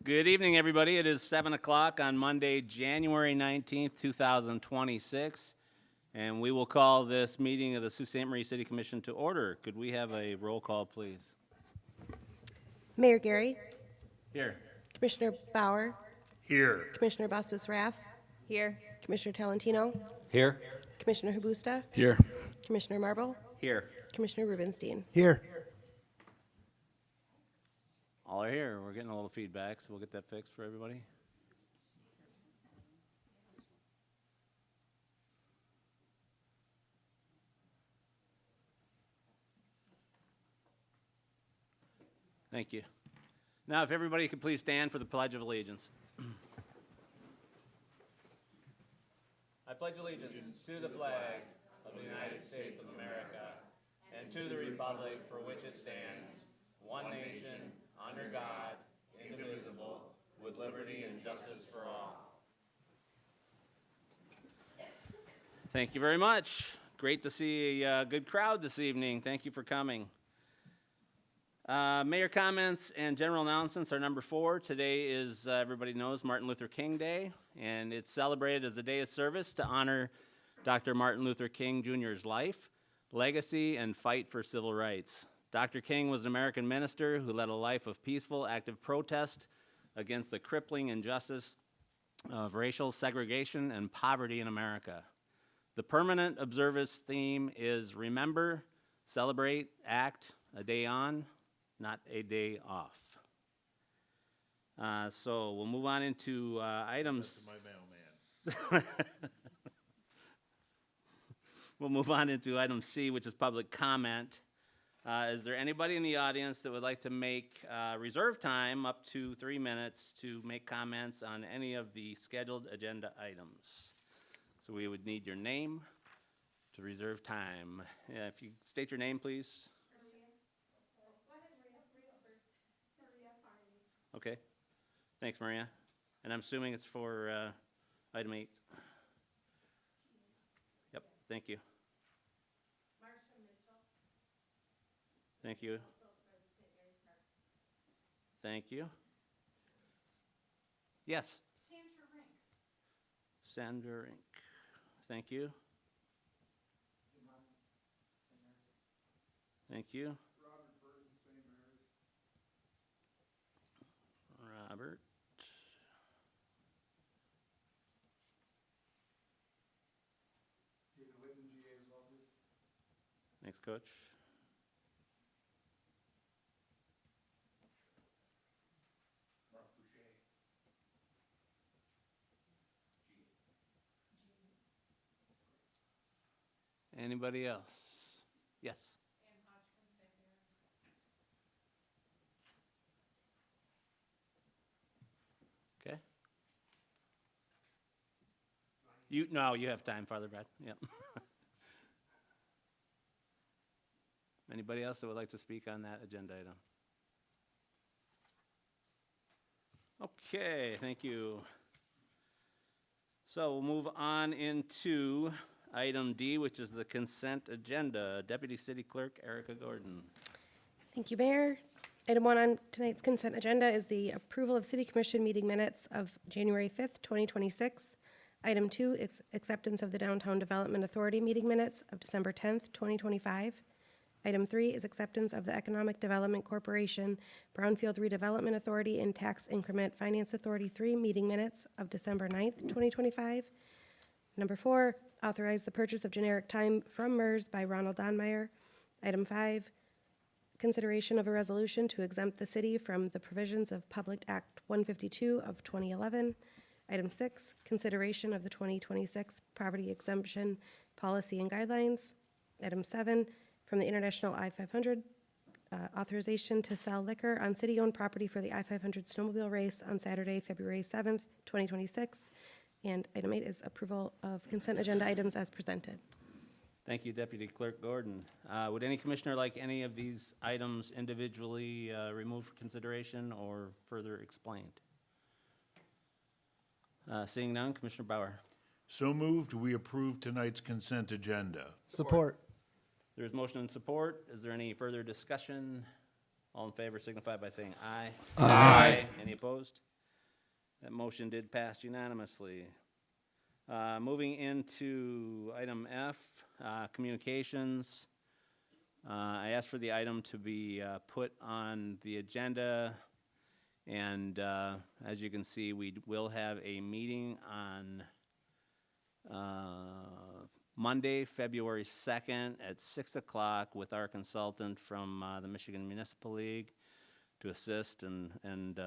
Good evening, everybody. It is 7 o'clock on Monday, January 19th, 2026, and we will call this meeting of the Sault Ste. Marie City Commission to order. Could we have a roll call, please? Mayor Gary, Here. Commissioner Bauer, Here. Commissioner Basbas-Rath, Here. Commissioner Talentino, Here. Commissioner Habusta, Here. Commissioner Marble, Here. Commissioner Rubenstein. Here. All are here. We're getting a little feedback, so we'll get that fixed for everybody. Thank you. Now, if everybody could please stand for the Pledge of Allegiance. I pledge allegiance to the flag of the United States of America and to the republic for which it stands, one nation, under God, indivisible, with liberty and justice for all. Thank you very much. Great to see a good crowd this evening. Thank you for coming. Mayor comments and general announcements are number 4. Today is, everybody knows, Martin Luther King Day, and it's celebrated as a day of service to honor Dr. Martin Luther King Jr.'s life, legacy, and fight for civil rights. Dr. King was an American minister who led a life of peaceful, active protest against the crippling injustice of racial segregation and poverty in America. The permanent observance theme is remember, celebrate, act, a day on, not a day off. So we'll move on into items. We'll move on into item C, which is public comment. Is there anybody in the audience that would like to make reserve time up to 3 minutes to make comments on any of the scheduled agenda items? So we would need your name to reserve time. If you state your name, please. Okay. Thanks, Maria. And I'm assuming it's for item 8. Yep, thank you. Thank you. Thank you. Yes. Sandra Rink. Thank you. Thank you. Robert. Thanks, Coach. Anybody else? Yes. Okay. You have time, Father Brad. Yep. Anybody else that would like to speak on that agenda item? Okay, thank you. So we'll move on into item D, which is the consent agenda. Deputy City Clerk Erica Gordon. Thank you, Mayor. Item 1 on tonight's consent agenda is the approval of City Commission meeting minutes of January 5th, 2026. Item 2 is acceptance of the Downtown Development Authority meeting minutes of December 10th, 2025. Item 3 is acceptance of the Economic Development Corporation, Brownfield Redevelopment Authority, and Tax Increment Finance Authority 3 meeting minutes of December 9th, 2025. Number 4, authorize the purchase of generic time from MERS by Ronald Donmeyer. Item 5, consideration of a resolution to exempt the city from the provisions of Public Act 152 of 2011. Item 6, consideration of the 2026 property exemption policy and guidelines. Item 7, from the International I-500, authorization to sell liquor on city-owned property for the I-500 snowmobile race on Saturday, February 7th, 2026. And item 8 is approval of consent agenda items as presented. Thank you, Deputy Clerk Gordon. Would any commissioner like any of these items individually removed for consideration or further explained? Seeing none, Commissioner Bauer. So moved, we approve tonight's consent agenda. Support. There's motion and support. Is there any further discussion? All in favor signify by saying aye. Aye. Any opposed? That motion did pass unanimously. Moving into item F, communications. I asked for the item to be put on the agenda, and as you can see, we will have a meeting on Monday, February 2nd at 6 o'clock with our consultant from the Michigan Municipal League to assist and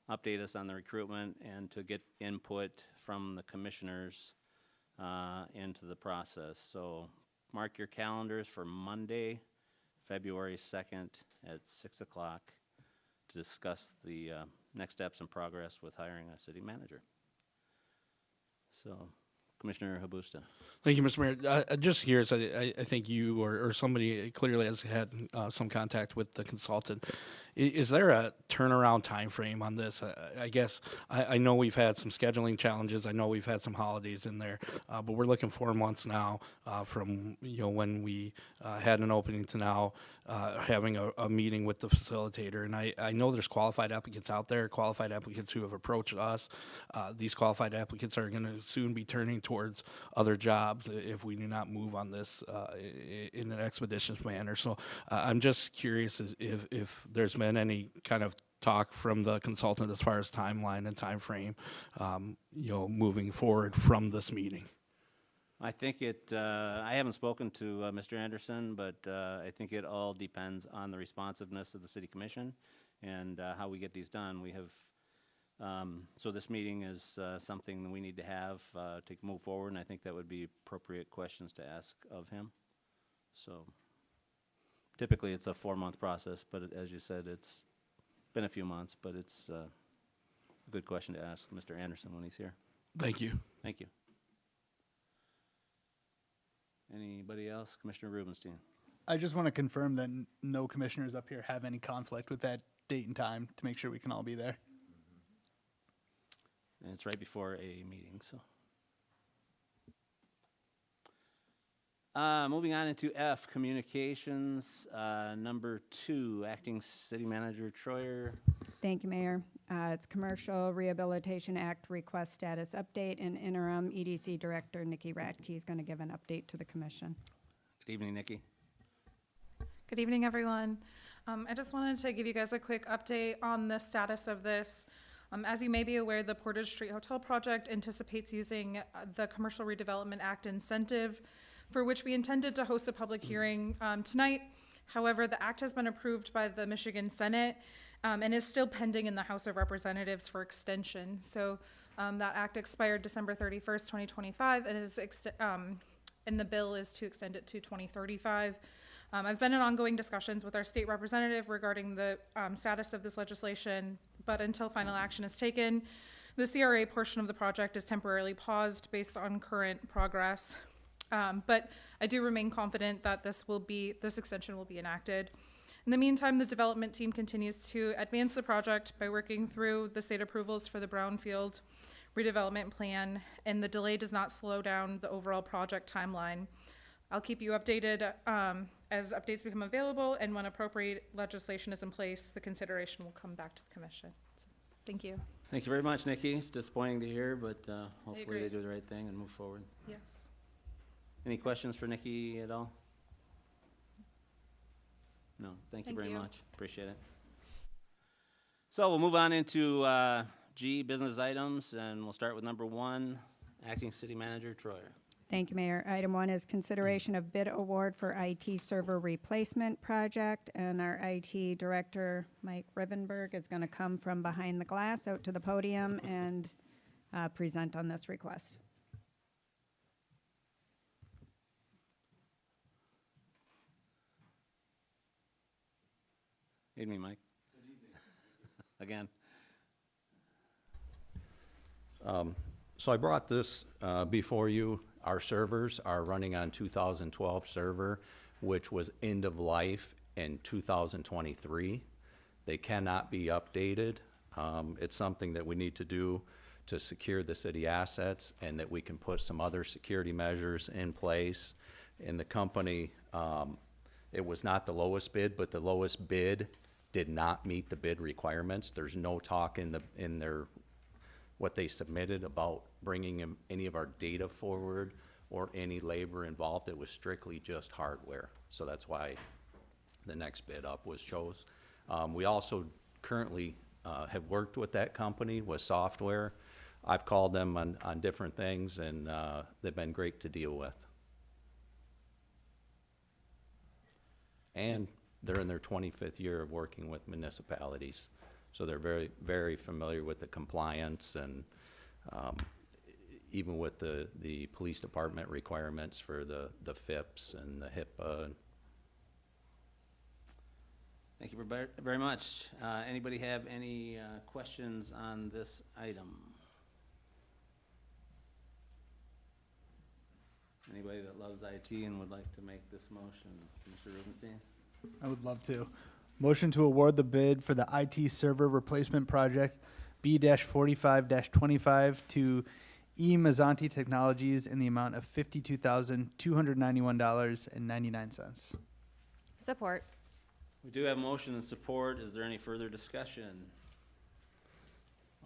update us on the recruitment and to get input from the commissioners into the process. So mark your calendars for Monday, February 2nd at 6 o'clock to discuss the next steps and progress with hiring a city manager. So, Commissioner Habusta. Thank you, Mr. Mayor. Just here, I think you or somebody clearly has had some contact with the consultant. Is there a turnaround time frame on this? I guess I know we've had some scheduling challenges. I know we've had some holidays in there, but we're looking 4 months now from when we had an opening to now having a meeting with the facilitator. And I know there's qualified applicants out there, qualified applicants who have approached us. These qualified applicants are going to soon be turning towards other jobs if we do not move on this in an expeditious manner. So I'm just curious if there's been any kind of talk from the consultant as far as timeline and time frame, moving forward from this meeting. I think I haven't spoken to Mr. Anderson, but I think it all depends on the responsiveness of the city commission and how we get these done. We have, so this meeting is something that we need to have to move forward, and I think that would be appropriate questions to ask of him. So typically it's a 4-month process, but as you said, it's been a few months, but it's a good question to ask Mr. Anderson when he's here. Thank you. Thank you. Anybody else? Commissioner Rubenstein. I just want to confirm that no commissioners up here have any conflict with that date and time to make sure we can all be there. And it's right before a meeting, so. Moving on into F, communications, number 2, Acting City Manager Troyer. Thank you, Mayor. It's Commercial Rehabilitation Act request status update, and interim EDC Director Nikki Radke is going to give an update to the commission. Good evening, Nikki. Good evening, everyone. I just wanted to give you guys a quick update on the status of this. As you may be aware, the Portage Street Hotel project anticipates using the Commercial Redevelopment Act incentive, for which we intended to host a public hearing tonight. However, the act has been approved by the Michigan Senate and is still pending in the House of Representatives for extension. So that act expired December 31st, 2025, and the bill is to extend it to 2035. I've been in ongoing discussions with our state representative regarding the status of this legislation, but until final action is taken, the CRA portion of the project is temporarily paused based on current progress. But I do remain confident that this extension will be enacted. In the meantime, the development team continues to advance the project by working through the state approvals for the Brownfield redevelopment plan, and the delay does not slow down the overall project timeline. I'll keep you updated as updates become available, and when appropriate legislation is in place, the consideration will come back to the commission. So, thank you. Thank you very much, Nikki. It's disappointing to hear, but hopefully agree. they do the right thing and move forward. Yes. Any questions for Nikki at all? No, thank you Thank very you. much. Appreciate it. So we'll move on into G, business items, and we'll start with number 1, Acting City Manager Troyer. Thank you, Mayor. Item 1 is consideration of bid award for IT server replacement project, and our IT Director, Mike Rivenberg, is going to come from behind the glass out to the podium and present on this request. Evening, Mike. Good evening. Again. So I brought this before you. Our servers are running on 2012 server, which was end of life in 2023. They cannot be updated. It's something that we need to do to secure the city assets, and that we can put some other security measures in place. In the company, it was not the lowest bid, but the lowest bid did not meet the bid requirements. There's no talk in their what they submitted about bringing any of our data forward or any labor involved. It was strictly just hardware. So that's why the next bid up was chose. We also currently have worked with that company with software. I've called them on different things, and they've been great to deal with. And they're in their 25th year of working with municipalities. So they're very, very familiar with the compliance and even with the police department requirements for the FIPS and the HIPAA. Thank you very much. Anybody have any questions on this item? Anybody that loves IT and would like to make this motion? Mr. Rubenstein? I would love to. Motion to award the bid for the IT server replacement project B-45-25 to E. Mazzanti Technologies in the amount of $52,291.99. Support. We do have motion and support. Is there any further discussion?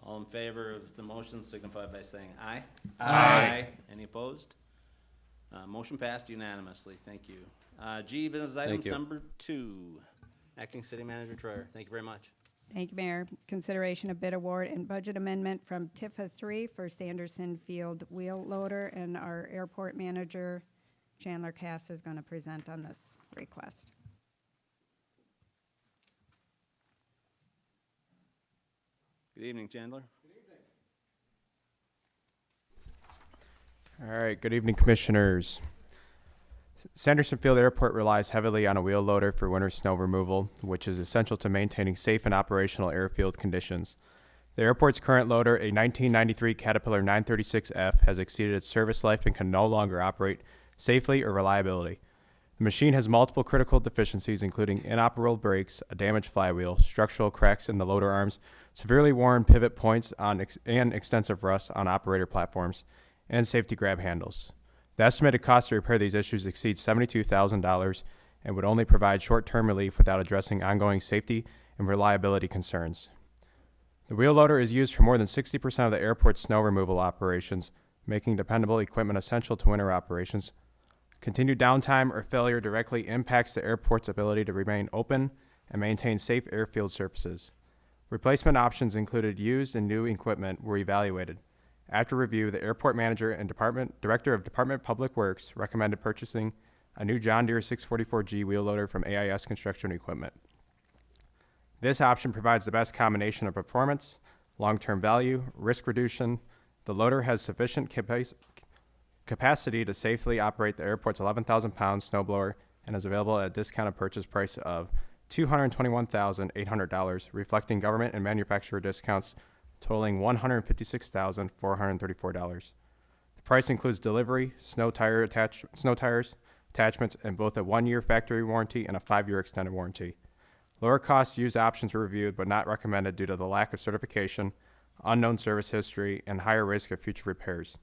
All in favor of the motion signify by saying aye. Aye. Any opposed? Motion passed unanimously. Thank you. G, business items you. number 2. Acting City Manager Troyer. Thank you very much. Thank you, Mayor. Consideration of bid award and budget amendment from TIFA 3 for Sanderson Field wheel loader, and our airport manager, Chandler Cass, is going to present on this request. Good evening, Chandler. All right, good evening, Commissioners. Sanderson Field Airport relies heavily on a wheel loader for winter snow removal, which is essential to maintaining safe and operational airfield conditions. The airport's current loader, a 1993 Caterpillar 936F, has exceeded its service life and can no longer operate safely or reliability. The machine has multiple critical deficiencies, including inoperable brakes, a damaged flywheel, structural cracks in the loader arms, severely worn pivot points and extensive rust on operator platforms, and safety grab handles. The estimated cost to repair these issues exceeds $72,000 and would only provide short-term relief without addressing ongoing safety and reliability concerns. The wheel loader is used for more than 60% of the airport's snow removal operations, making dependable equipment essential to winter operations. Continued downtime or failure directly impacts the airport's ability to remain open and maintain safe airfield surfaces. Replacement options included used and new equipment were evaluated. After review, the airport manager and director of Department of Public Works recommended purchasing a new John Deere 644G wheel loader from AIS Construction Equipment. This option provides the best combination of performance, long-term value, risk reduction. The loader has sufficient capacity to safely operate the airport's 11,000-pound snowblower and is available at a discounted purchase price of $221,800, reflecting government and manufacturer discounts totaling $156,434. The price includes delivery, snow tires, attachments, and both a 1-year factory warranty and a 5-year extended warranty. Lower cost used options were reviewed but not recommended due to the lack of certification, unknown service history, and higher risk of future repairs.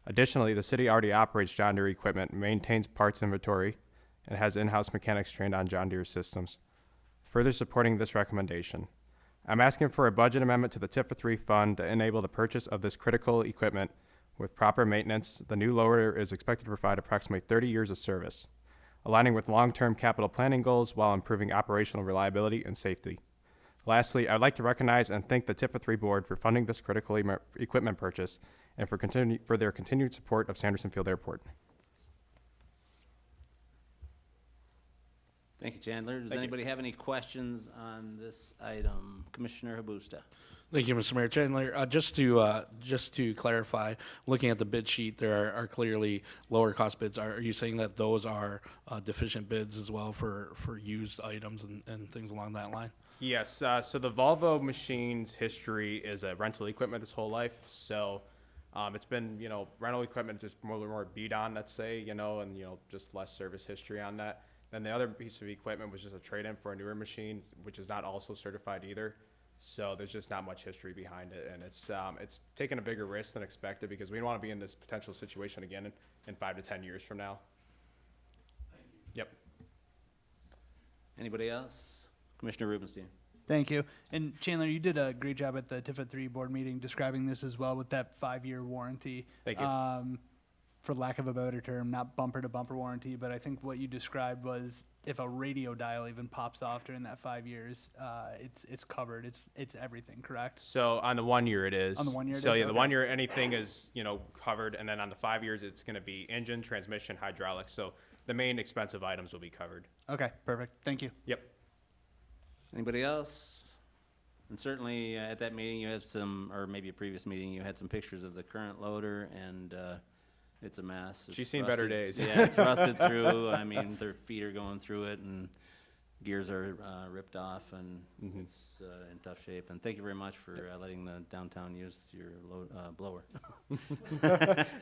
Additionally, the city already operates John Deere equipment, maintains parts inventory, and has in-house mechanics trained on John Deere systems. Further supporting this recommendation, I'm asking for a budget amendment to the TIFA 3 fund to enable the purchase of this critical equipment with proper maintenance. The new loader is expected to provide approximately 30 years of service, aligning with long-term capital planning goals while improving operational reliability and safety. Lastly, I'd like to recognize and thank the TIFA 3 board for funding this critical equipment purchase and for their continued support of Sanderson Field Airport. Thank you, Chandler. Does anybody have any questions on this item? Commissioner Habusta. Thank you, Mr. Mayor. Chandler, just to clarify, looking at the bid sheet, there are clearly lower cost bids. Are you saying that those are deficient bids as well for used items and things along that line? Yes, so the Volvo machine's history is a rental equipment its whole life. So it's been, rental equipment just more beat on, let's say, and, just less service history on that. Then the other piece of equipment was just a trade-in for a newer machine, which is not also certified either. So there's just not much history behind it, and it's taken a bigger risk than expected because we don't want to be in this potential situation again in 5 to 10 years from now. Thank you. Yep. Anybody else? Commissioner Rubenstein. Thank you. And Chandler, you did a great job at the TIFA 3 board meeting describing this as well with that 5-year warranty. Thank you. For lack of a better term, not bumper to bumper warranty, but I think what you described was if a radio dial even pops off during that 5 years, it's covered. It's everything, correct? So on the 1 year it is. On the 1 year it So is? yeah, the Okay. 1 year, anything is, covered, and then on the 5 years, it's gonna be engine, transmission, hydraulics, so the main expensive items will be covered. Okay, perfect. Thank you. Yep. Anybody else? And certainly at that meeting, you had some, or maybe a previous meeting, you had some pictures of the current loader, and it's a mess. She's It's seen better rusted. days. Yeah, it's rusted through. I mean, their feet are going through it, and gears are ripped off, and it's in tough shape. And thank you very much for letting the downtown use your blower.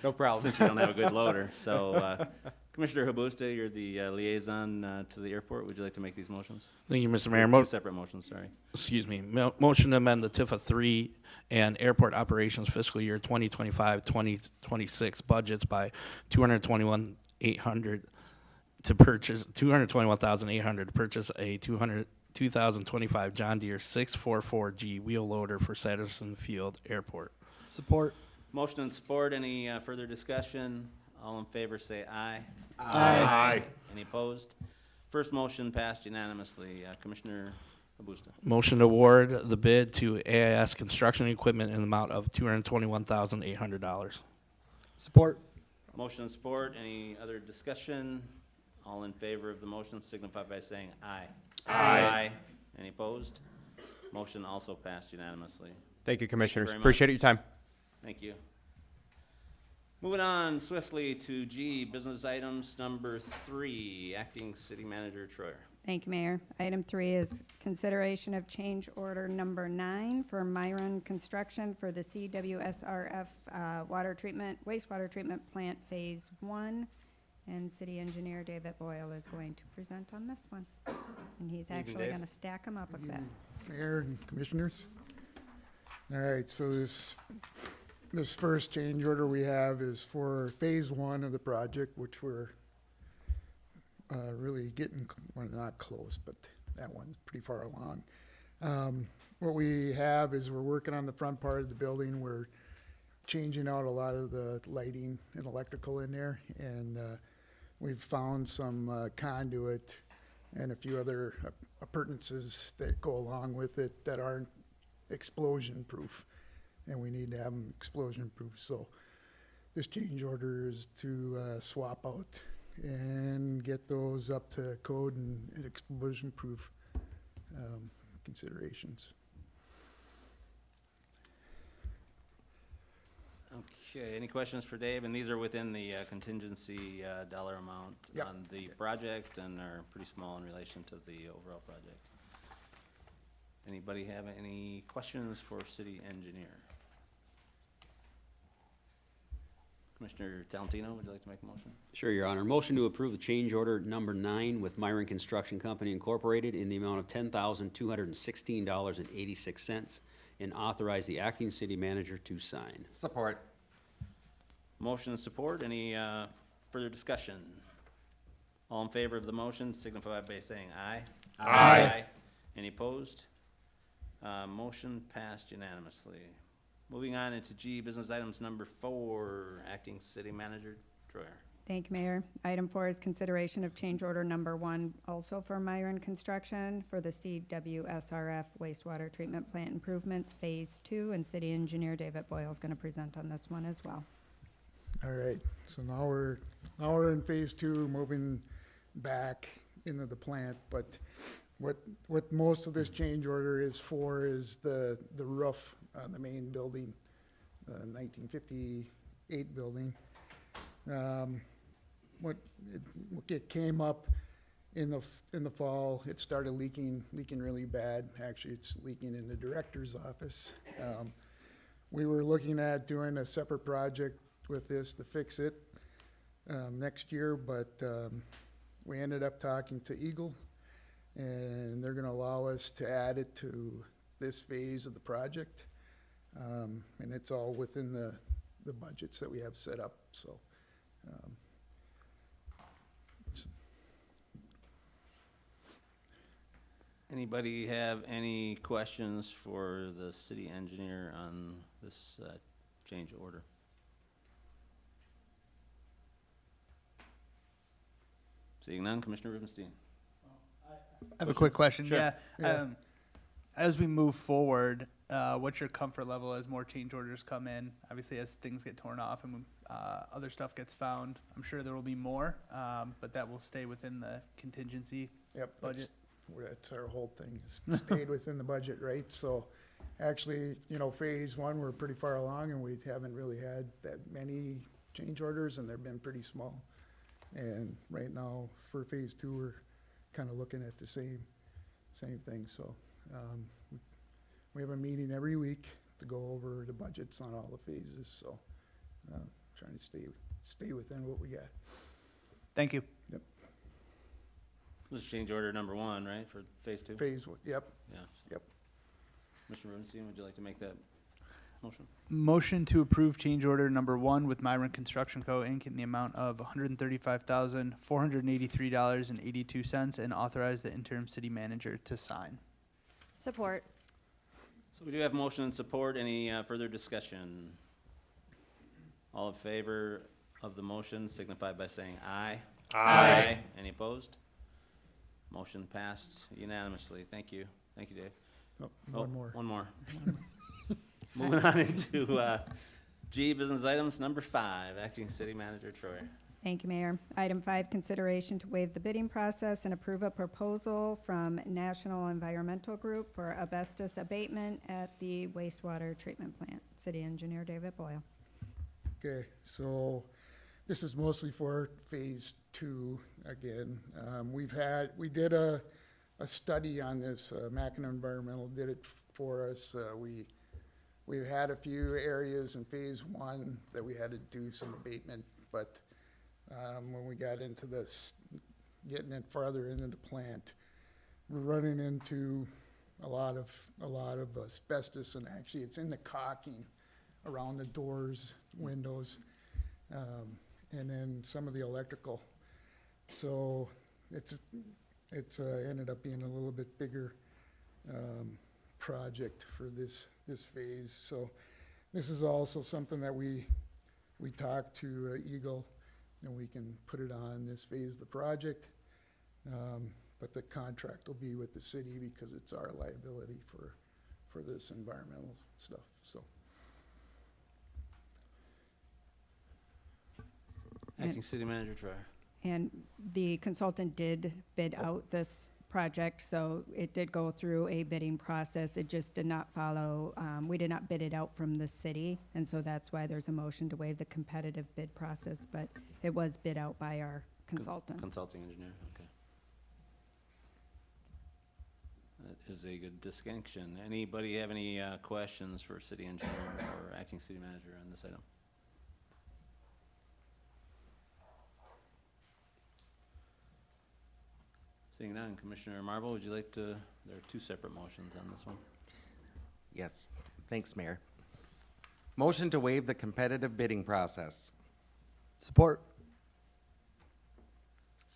No problem. Since you don't have a good loader. So Commissioner Habusta, you're the liaison to the airport. Would you like to make these motions? Thank you, Mr. Mayor. Two separate motions, sorry. Excuse me. Motion to amend the TIFA 3 and airport operations fiscal year 2025-2026 budgets by $221,800 to purchase $221,800 to purchase a 2025 John Deere 644G wheel loader for Sanderson Field Airport. Support. Motion and support. Any further discussion? All in favor say aye. Aye. Any opposed? First motion passed unanimously. Commissioner Habusta. Motion to award the bid to AIS Construction Equipment in the amount of $221,800. Support. Motion and support. Any other discussion? All in favor of the motion signify by saying aye. Aye. Any opposed? Motion also passed unanimously. Thank you, Commissioners. very much. Appreciate your time. Thank you. Moving on swiftly to G, business items number 3, Acting City Manager Troyer. Thank you, Mayor. Item 3 is consideration of change order number 9 for Myron Construction for the CWSRF wastewater treatment plant Phase 1. And City Engineer David Boyle is going to present on this one. And he's Evening, actually Dave. going to stack them up a bit. Mayor and Commissioners. All right, so this first change order we have is for Phase 1 of the project, which we're really getting, well, not close, but that one's pretty far along. What we have is we're working on the front part of the building. We're changing out a lot of the lighting and electrical in there, and we've found some conduit and a few other appurtenances that go along with it that aren't explosion proof, and we need to have them explosion proof. So this change order is to swap out and get those up to code and explosion proof considerations. Okay, any questions for Dave? And these are within the contingency dollar amount Yep. on the project and are pretty small in relation to the overall project. Anybody have any questions for city engineer? Commissioner Talentino, would you like to make a motion? Sure, Your Honor. Motion to approve the change order number 9 with Myron Construction Company Incorporated in the amount of $10,216.86 and authorize the acting city manager to sign. Support. Motion and support. Any further discussion? All in favor of the motion signify by saying aye. Aye. Any opposed? Motion passed unanimously. Moving on into G, business items number 4, Acting City Manager Troyer. Thank you, Mayor. Item 4 is consideration of change order number 1, also for Myron Construction for the CWSRF wastewater treatment plant improvements Phase 2, and City Engineer David Boyle is going to present on this one as well. All right, so now we're in Phase 2, moving back into the plant, but what most of this change order is for is the roof on the main building, the 1958 building. It came up in the fall. It started leaking really bad. Actually, it's leaking in the director's office. We were looking at doing a separate project with this to fix it next year, but we ended up talking to Eagle, and they're going to allow us to add it to this phase of the project. And it's all within the budgets that we have set up, so. Anybody have any questions for the city engineer on this change order? Seeing none, Commissioner Rubenstein. I have a quick question. Sure. Yeah. As we move forward, what's your comfort level as more change orders come in? Obviously, as things get torn off and other stuff gets found, I'm sure there will be more, but that will stay within the contingency Yep, budget. that's our whole thing, is stayed within the budget, right? So actually, phase one, we're pretty far along and we haven't really had that many change orders and they've been pretty small. And right now, for phase two, we're kind of looking at the same thing, so. We have a meeting every week to go over the budgets on all the phases, so, trying to stay within what we got. Thank you. This is change order number 1, right, for phase 2? Phase one, yep, Yeah. yep. Commissioner Rubenstein, would you like to make that motion? Motion to approve change order number 1 with Myron Construction Co. Inc. in the amount of $135,483.82 and authorize the interim city manager to sign. Support. So we do have motion and support. Any further discussion? All in favor of the motion signify by saying aye. Aye. Any opposed? Motion passed unanimously. Thank you. Thank you, Dave. Oh, Oh, one more. One more. Moving on into G, business items, number 5, Acting City Manager Troy. Thank you, Mayor. Item 5, consideration to waive the bidding process and approve a proposal from National Environmental Group for asbestos abatement at the wastewater treatment plant. City Engineer David Boyle. Okay, so this is mostly for phase 2 again. We did a study on this, Mackinac Environmental did it for us. We've had a few areas in phase 1 that we had to do some abatement, but when we got into this, getting it farther into the plant, we're running into a lot of asbestos, and actually it's in the caulking around the doors, windows, and then some of the electrical. So it's ended up being a little bit bigger project for this phase. So this is also something that we talked to Eagle, and we can put it on this phase of the project. But the contract will be with the city because it's our liability for this environmental stuff, so. Acting City Manager Troy. And the consultant did bid out this project, so it did go through a bidding process. It just did not follow, we did not bid it out from the city, and so that's why there's a motion to waive the competitive bid process, but it was bid out by our consultant. Consulting engineer, okay. That is a good distinction. Anybody have any questions for city engineer or acting city manager on this item? Seeing none, Commissioner Marble, would you like to, there are 2 separate motions on this one. Yes, thanks, Mayor. Motion to waive the competitive bidding process. Support.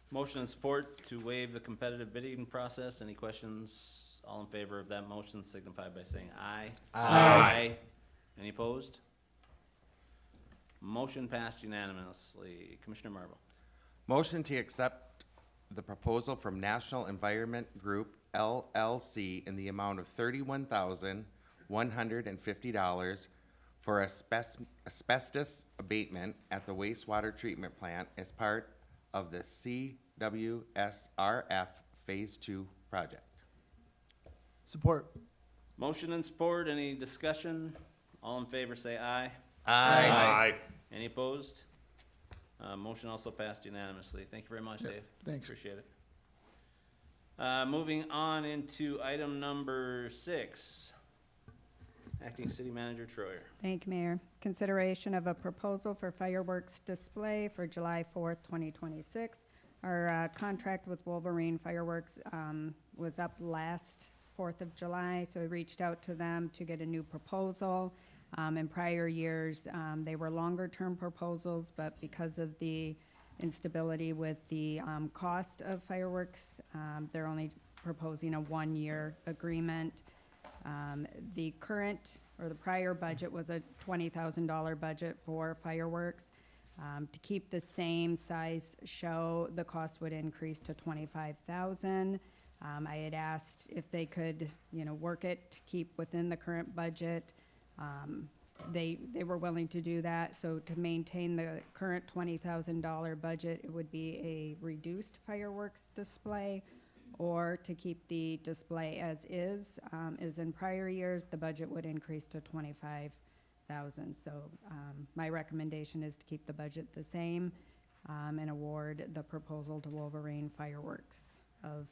Motion and support to waive the competitive bidding process. Any questions? All in favor of that motion signify by saying aye. Aye. Any opposed? Motion passed unanimously. Commissioner Marble. Motion to accept the proposal from National Environment Group LLC in the amount of $31,150 for asbestos abatement at the wastewater treatment plant as part of the CWSRF Phase 2 project. Support. Motion and support. Any discussion? All in favor say aye. Aye. Any opposed? Motion also passed unanimously. Thank you very much, Dave. Thanks. Appreciate it. Moving on into item number 6. Acting City Manager Troyer. Thank you, Mayor. Consideration of a proposal for fireworks display for July 4th, 2026. Our contract with Wolverine Fireworks was up last 4th of July, so we reached out to them to get a new proposal. In prior years, they were longer-term proposals, but because of the instability with the cost of fireworks, they're only proposing a one-year agreement. The current, or the prior budget was a $20,000 budget for fireworks. To keep the same size show, the cost would increase to $25,000. I had asked if they could, work it to keep within the current budget. They were willing to do that, so to maintain the current $20,000 budget, it would be a reduced fireworks display, or to keep the display as is in prior years, the budget would increase to $25,000. So my recommendation is to keep the budget the same and award the proposal to Wolverine Fireworks of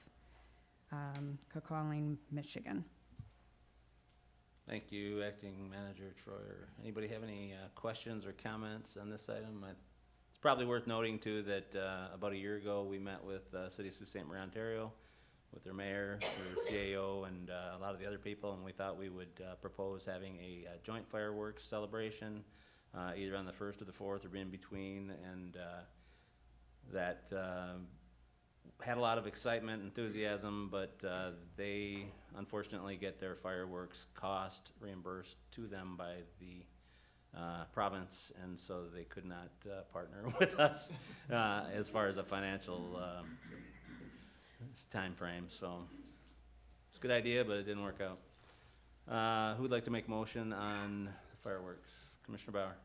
Coquitlam, Michigan. Thank you, Acting Manager Troyer. Anybody have any questions or comments on this item? It's probably worth noting too that about a year ago, we met with City of Sault Ste. Marie, Ontario, with their mayor, their CAO, and a lot of the other people, and we thought we would propose having a joint fireworks celebration, either on the 1st or the 4th or in between, and that had a lot of excitement, enthusiasm, but they unfortunately get their fireworks cost reimbursed to them by the province, and so they could not partner with us as far as a financial time frame. So it's a good idea, but it didn't work out. Who would like to make a motion on fireworks? Commissioner Bauer.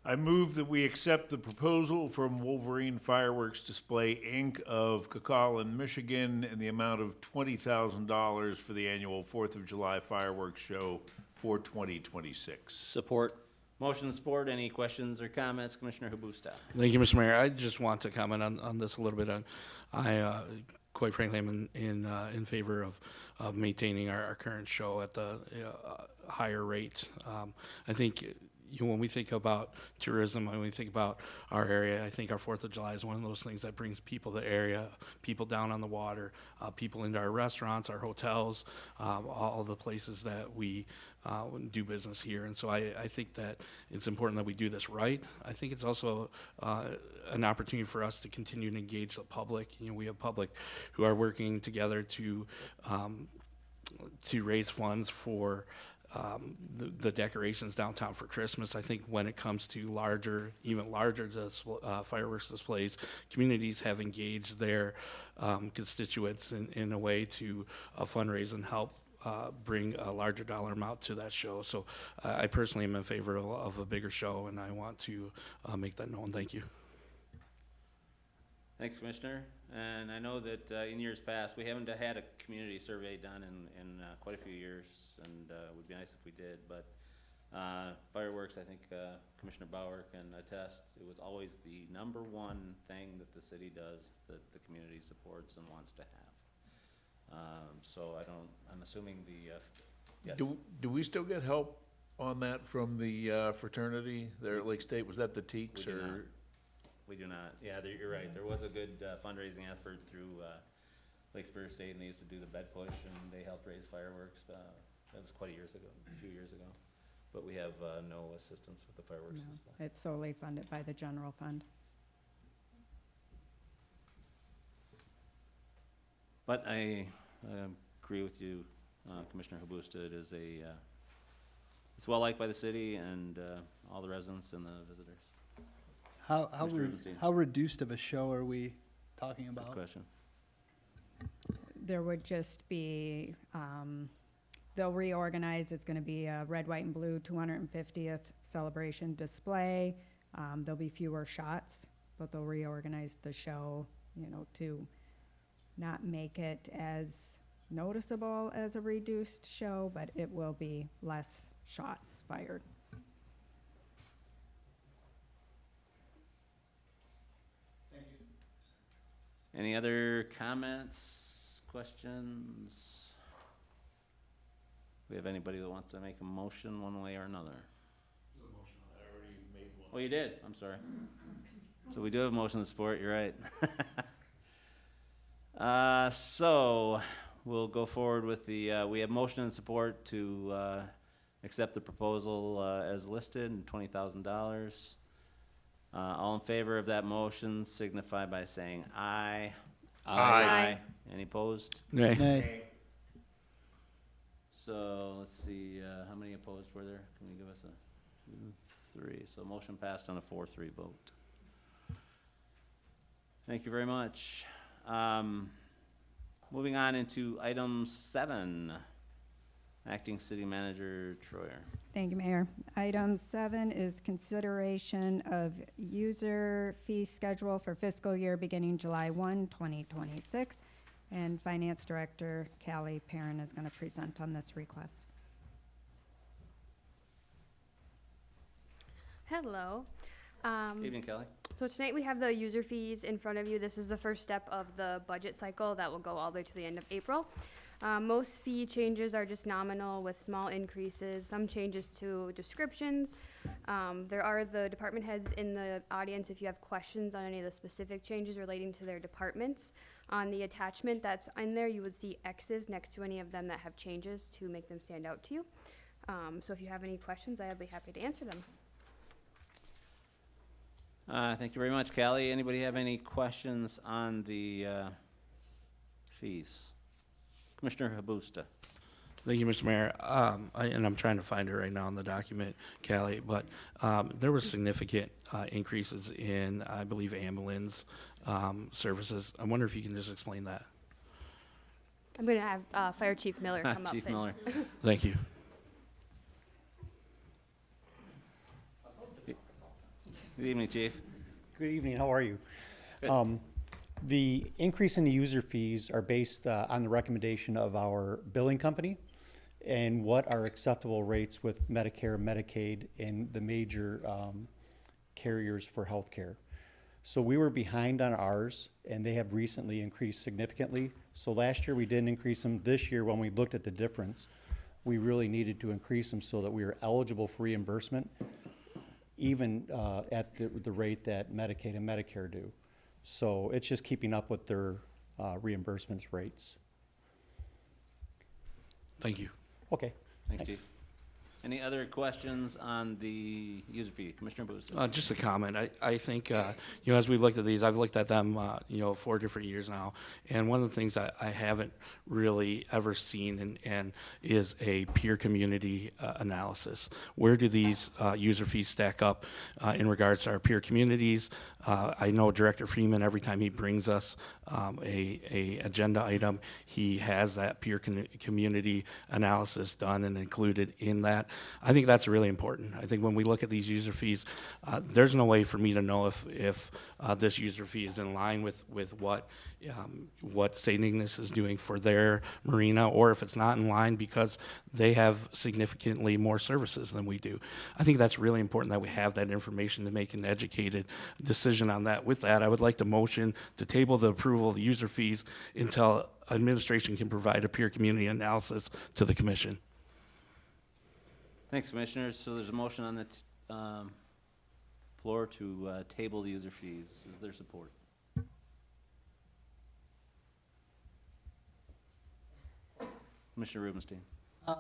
I move that we accept the proposal from Wolverine Fireworks Display, Inc. of Coquitlam, Michigan, in the amount of $20,000 for the annual 4th of July fireworks show for 2026. Support. Motion and support. Any questions or comments? Commissioner Habusta. Thank you, Mr. Mayor. I just want to comment on this a little bit. I quite frankly, am in favor of maintaining our current show at the higher rate. I think when we think about tourism, when we think about our area, I think our 4th of July is one of those things that brings people to the area, people down on the water, people into our restaurants, our hotels, all the places that we do business here. And so I think that it's important that we do this right. I think it's also an opportunity for us to continue to engage the public. We have public who are working together to raise funds for the decorations downtown for Christmas. I think when it comes to even larger fireworks displays, communities have engaged their constituents in a way to fundraise and help bring a larger dollar amount to that show. So I personally am in favor of a bigger show, and I want to make that known. Thank you. Thanks, Commissioner. And I know that in years past, we haven't had a community survey done in quite a few years, and it would be nice if we did. But fireworks, I think Commissioner Bauer can attest, it was always the #1 thing that the city does that the community supports and wants to have. So I'm assuming yes. Do we still get help on that from the fraternity there at Lake State? Was that the Teaks We do or? not. We do not. Yeah, you're right. There was a good fundraising effort through Lake Superior State, and they used to do the bed push, and they helped raise fireworks. That was quite a few years ago. But we have no assistance with the fireworks No, display. it's solely funded by the general fund. But I agree with you, Commissioner Habusta. It is it's well liked by the city and all the residents and the visitors. How reduced of a show are we talking Good about? question. There would just be, they'll reorganize, it's gonna be a red, white, and blue 250th celebration display. There'll be fewer shots, but they'll reorganize the show, to not make it as noticeable as a reduced show, but it will be less shots fired. Any other comments, questions? We have anybody that wants to make a motion one way or another? Oh, you did? I'm sorry. So we do have motion to support, you're right. So we'll go forward with we have motion and support to accept the proposal as listed, and $20,000. All in favor of that motion signify by saying aye. Aye. Any opposed? Nay. Nay. So let's see, how many opposed were there? Can you give us a 2, 3? So motion passed on a 4-3 vote. Thank you very much. Moving on into item 7, Acting City Manager Troyer. Thank you, Mayor. Item 7 is consideration of user fee schedule for fiscal year beginning July 1, 2026. And Finance Director Callie Perrin is going to present on this request. Hello. Evening, Kelly. So tonight we have the user fees in front of you. This is the first step of the budget cycle that will go all the way to the end of April. Most fee changes are just nominal with small increases, some changes to descriptions. There are the department heads in the audience if you have questions on any of the specific changes relating to their departments. On the attachment that's in there, you would see X's next to any of them that have changes to make them stand out to you. So if you have any questions, I'd be happy to answer them. Thank you very much, Callie. Anybody have any questions on the fees? Commissioner Habusta. Thank you, Mr. Mayor. And I'm trying to find it right now in the document, Callie, but there were significant increases in, I believe, ambulance services. I wonder if you can just explain that. I'm going to have Fire Chief Miller come up. Chief and- Miller. Thank you. Good evening, Chief. Good evening, how are you? Good. The increase in the user fees are based on the recommendation of our billing company and what are acceptable rates with Medicare, Medicaid, and the major carriers for healthcare. So we were behind on ours, and they have recently increased significantly. So last year we didn't increase them. This year, when we looked at the difference, we really needed to increase them so that we are eligible for reimbursement, even at the rate that Medicaid and Medicare do. So it's just keeping up with their reimbursement rates. Thank you. Okay. Thanks, Chief. Any other questions on the user fee? Commissioner Booth? Just a comment. I think, as we looked at these, I've looked at them, 4 different years now. And one of the things I haven't really ever seen and is a peer community analysis. Where do these user fees stack up in regards to our peer communities? I know Director Freeman, every time he brings us a agenda item, he has that peer community analysis done and included in that. I think that's really important. I think when we look at these user fees, there's no way for me to know if this user fee is in line with what St. Ignace is doing for their marina, or if it's not in line because they have significantly more services than we do. I think that's really important that we have that information to make an educated decision on that. With that, I would like to motion to table the approval of the user fees until administration can provide a peer community analysis to the commission. Thanks, Commissioners. So there's a motion on the floor to table the user fees. Is there support? Commissioner Rubenstein. Are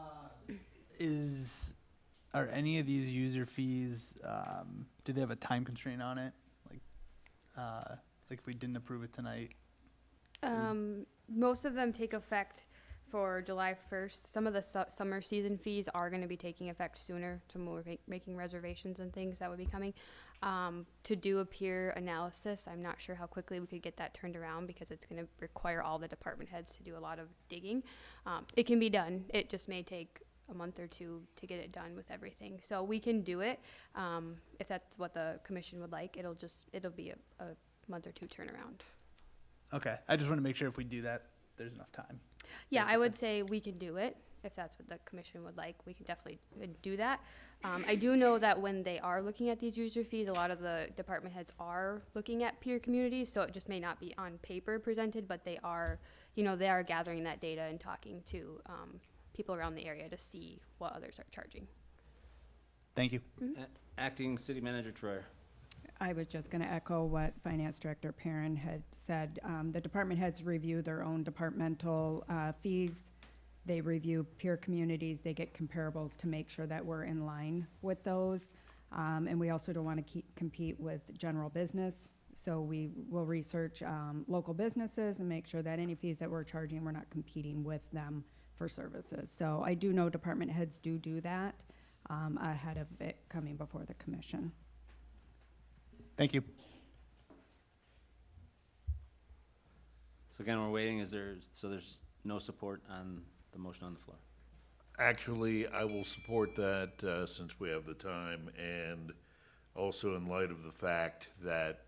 any of these user fees, do they have a time constraint on it? Like if we didn't approve it tonight? Most of them take effect for July 1st. Some of the summer season fees are going to be taking effect sooner to more making reservations and things that would be coming. To do a peer analysis, I'm not sure how quickly we could get that turned around because it's going to require all the department heads to do a lot of digging. It can be done. It just may take a month or two to get it done with everything. So we can do it. If that's what the commission would like, it'll be a month or two turnaround. Okay, I just want to make sure if we do that, there's enough time. Yeah, I would say we can do it. If that's what the commission would like, we can definitely do that. I do know that when they are looking at these user fees, a lot of the department heads are looking at peer communities, so it just may not be on paper presented, but they are gathering that data and talking to people around the area to see what others are charging. Thank you. Acting City Manager Troyer. I was just going to echo what Finance Director Perrin had said. The department heads review their own departmental fees. They review peer communities. They get comparables to make sure that we're in line with those. And we also don't want to compete with general business. So we will research local businesses and make sure that any fees that we're charging, we're not competing with them for services. So I do know department heads do that ahead of it coming before the commission. Thank you. So again, we're waiting. There's no support on the motion on the floor? Actually, I will support that, since we have the time, and also in light of the fact that,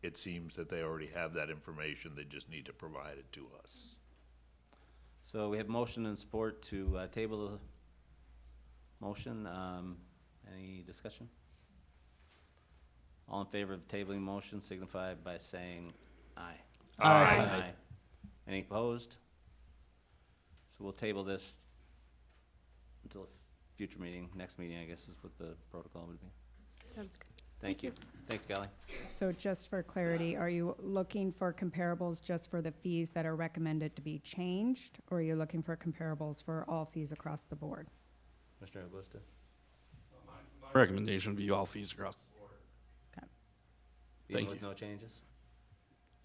it seems that they already have that information, they just need to provide it to us. So we have motion and support to table the motion. Any discussion? All in favor of tabling motion signify by saying aye. Aye. Any opposed? So we'll table this until a future meeting. Next meeting, I guess, is what the protocol would be. Sounds good. Thank you. Thanks, Callie. So just for clarity, are you looking for comparables just for the fees that are recommended to be changed? Or are you looking for comparables for all fees across the board? Mr. Augusta? My recommendation would be all fees across the board. Even Thank with you. no changes?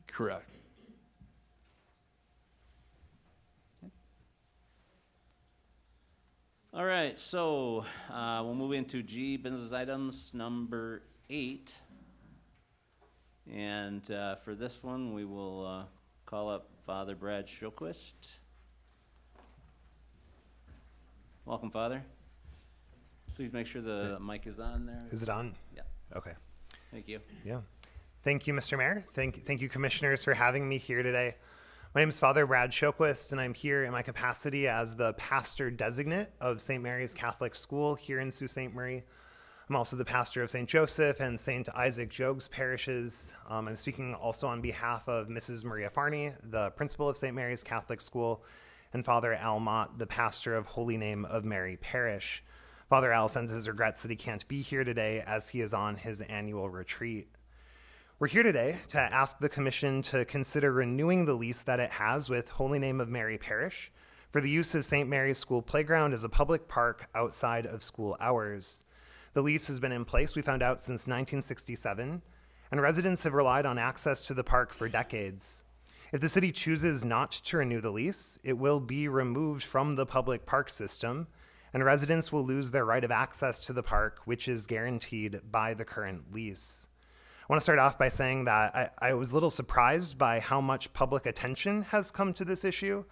Correct. All right, so we'll move into G, business items number 8. And for this one, we will call up Father Brad Shilquist. Welcome, Father. Please make sure the mic is on there. Is it on? Yeah, Okay. thank you. Yeah. Thank you, Mr. Mayor. Thank you, commissioners, for having me here today. My name is Father Brad Shilquist, and I'm here in my capacity as the pastor designate of St. Mary's Catholic School here in Sault Ste. Marie. I'm also the pastor of St. Joseph and St. Isaac Jogues parishes. I'm speaking also on behalf of Mrs. Maria Farney, the principal of St. Mary's Catholic School, and Father Al Mott, the pastor of Holy Name of Mary Parish. Father Al sends his regrets that he can't be here today as he is on his annual retreat. We're here today to ask the Commission to consider renewing the lease that it has with Holy Name of Mary Parish for the use of St. Mary's School Playground as a public park outside of school hours. The lease has been in place, we found out, since 1967, and residents have relied on access to the park for decades. If the city chooses not to renew the lease, it will be removed from the public park system, and residents will lose their right of access to the park, which is guaranteed by the current lease. I want to start off by saying that I was a little surprised by how much public attention has come to this issue.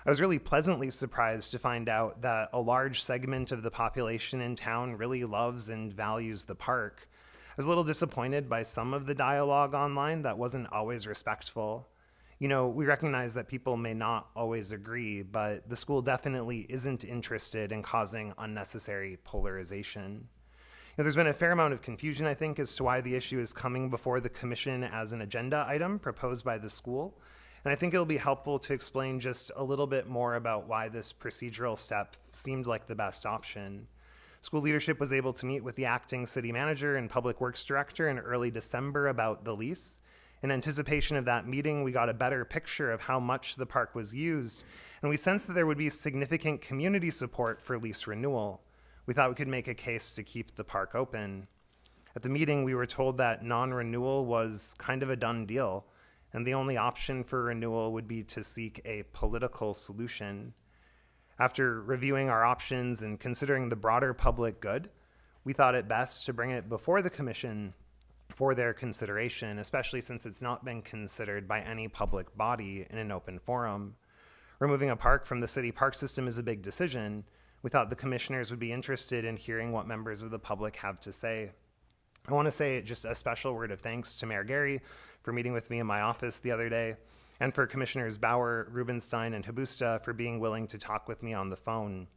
I was really pleasantly surprised to find out that a large segment of the population in town really loves and values the park. I was a little disappointed by some of the dialogue online that wasn't always respectful. You know, we recognize that people may not always agree, but the school definitely isn't interested in causing unnecessary polarization. There's been a fair amount of confusion, I think, as to why the issue is coming before the commission as an agenda item proposed by the school. And I think it'll be helpful to explain just a little bit more about why this procedural step seemed like the best option. School leadership was able to meet with the acting city manager and public works director in early December about the lease. In anticipation of that meeting, we got a better picture of how much the park was used, and we sensed that there would be significant community support for lease renewal. We thought we could make a case to keep the park open. At the meeting, we were told that non-renewal was kind of a done deal, and the only option for renewal would be to seek a political solution. After reviewing our options and considering the broader public good, we thought it best to bring it before the commission for their consideration, especially since it's not been considered by any public body in an open forum. Removing a park from the city park system is a big decision. We thought the commissioners would be interested in hearing what members of the public have to say. I want to say just a special word of thanks to Mayor Gary for meeting with me in my office the other day, and for Commissioners Bauer, Rubenstein, and Habusta for being willing to talk with me on the phone.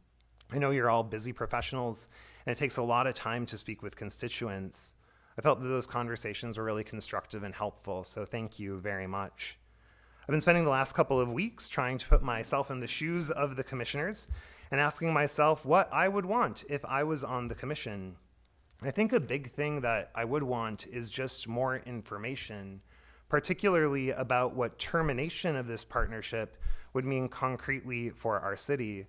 I know you're all busy professionals, and it takes a lot of time to speak with constituents. I felt that those conversations were really constructive and helpful, so thank you very much. I've been spending the last couple of weeks trying to put myself in the shoes of the commissioners and asking myself what I would want if I was on the commission. I think a big thing that I would want is just more information, particularly about what termination of this partnership would mean concretely for our city.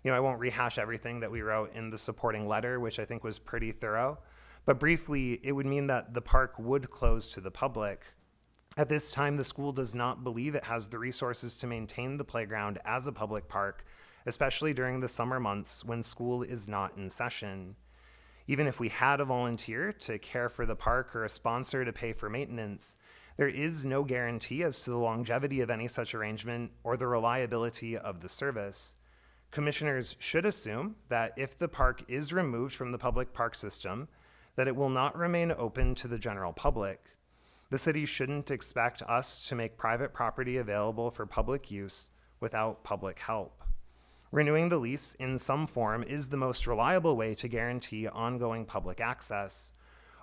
You know, I won't rehash everything that we wrote in the supporting letter, which I think was pretty thorough, But briefly, it would mean that the park would close to the public. At this time, the school does not believe it has the resources to maintain the playground as a public park, especially during the summer months when school is not in session. Even if we had a volunteer to care for the park or a sponsor to pay for maintenance, there is no guarantee as to the longevity of any such arrangement or the reliability of the service. Commissioners should assume that if the park is removed from the public park system, that it will not remain open to the general public. The city shouldn't expect us to make private property available for public use without public help. Renewing the lease in some form is the most reliable way to guarantee ongoing public access.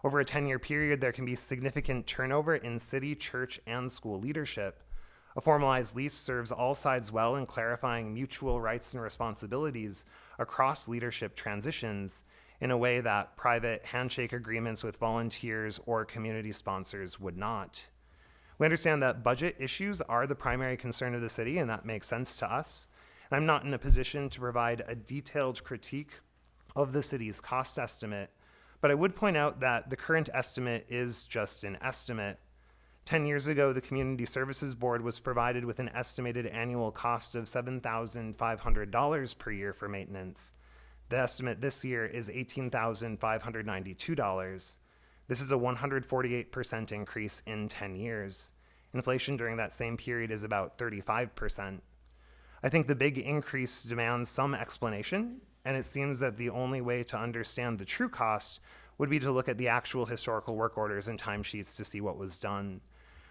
Over a 10-year period, there can be significant turnover in city, church, and school leadership. A formalized lease serves all sides well in clarifying mutual rights and responsibilities across leadership transitions in a way that private handshake agreements with volunteers or community sponsors would not. We understand that budget issues are the primary concern of the city, and that makes sense to us. And I'm not in a position to provide a detailed critique of the city's cost estimate, but I would point out that the current estimate is just an estimate. 10 years ago, the Community Services Board was provided with an estimated annual cost of $7,500 per year for maintenance. The estimate this year is $18,592. This is a 148% increase in 10 years. Inflation during that same period is about 35%. I think the big increase demands some explanation, and it seems that the only way to understand the true cost would be to look at the actual historical work orders and timesheets to see what was done.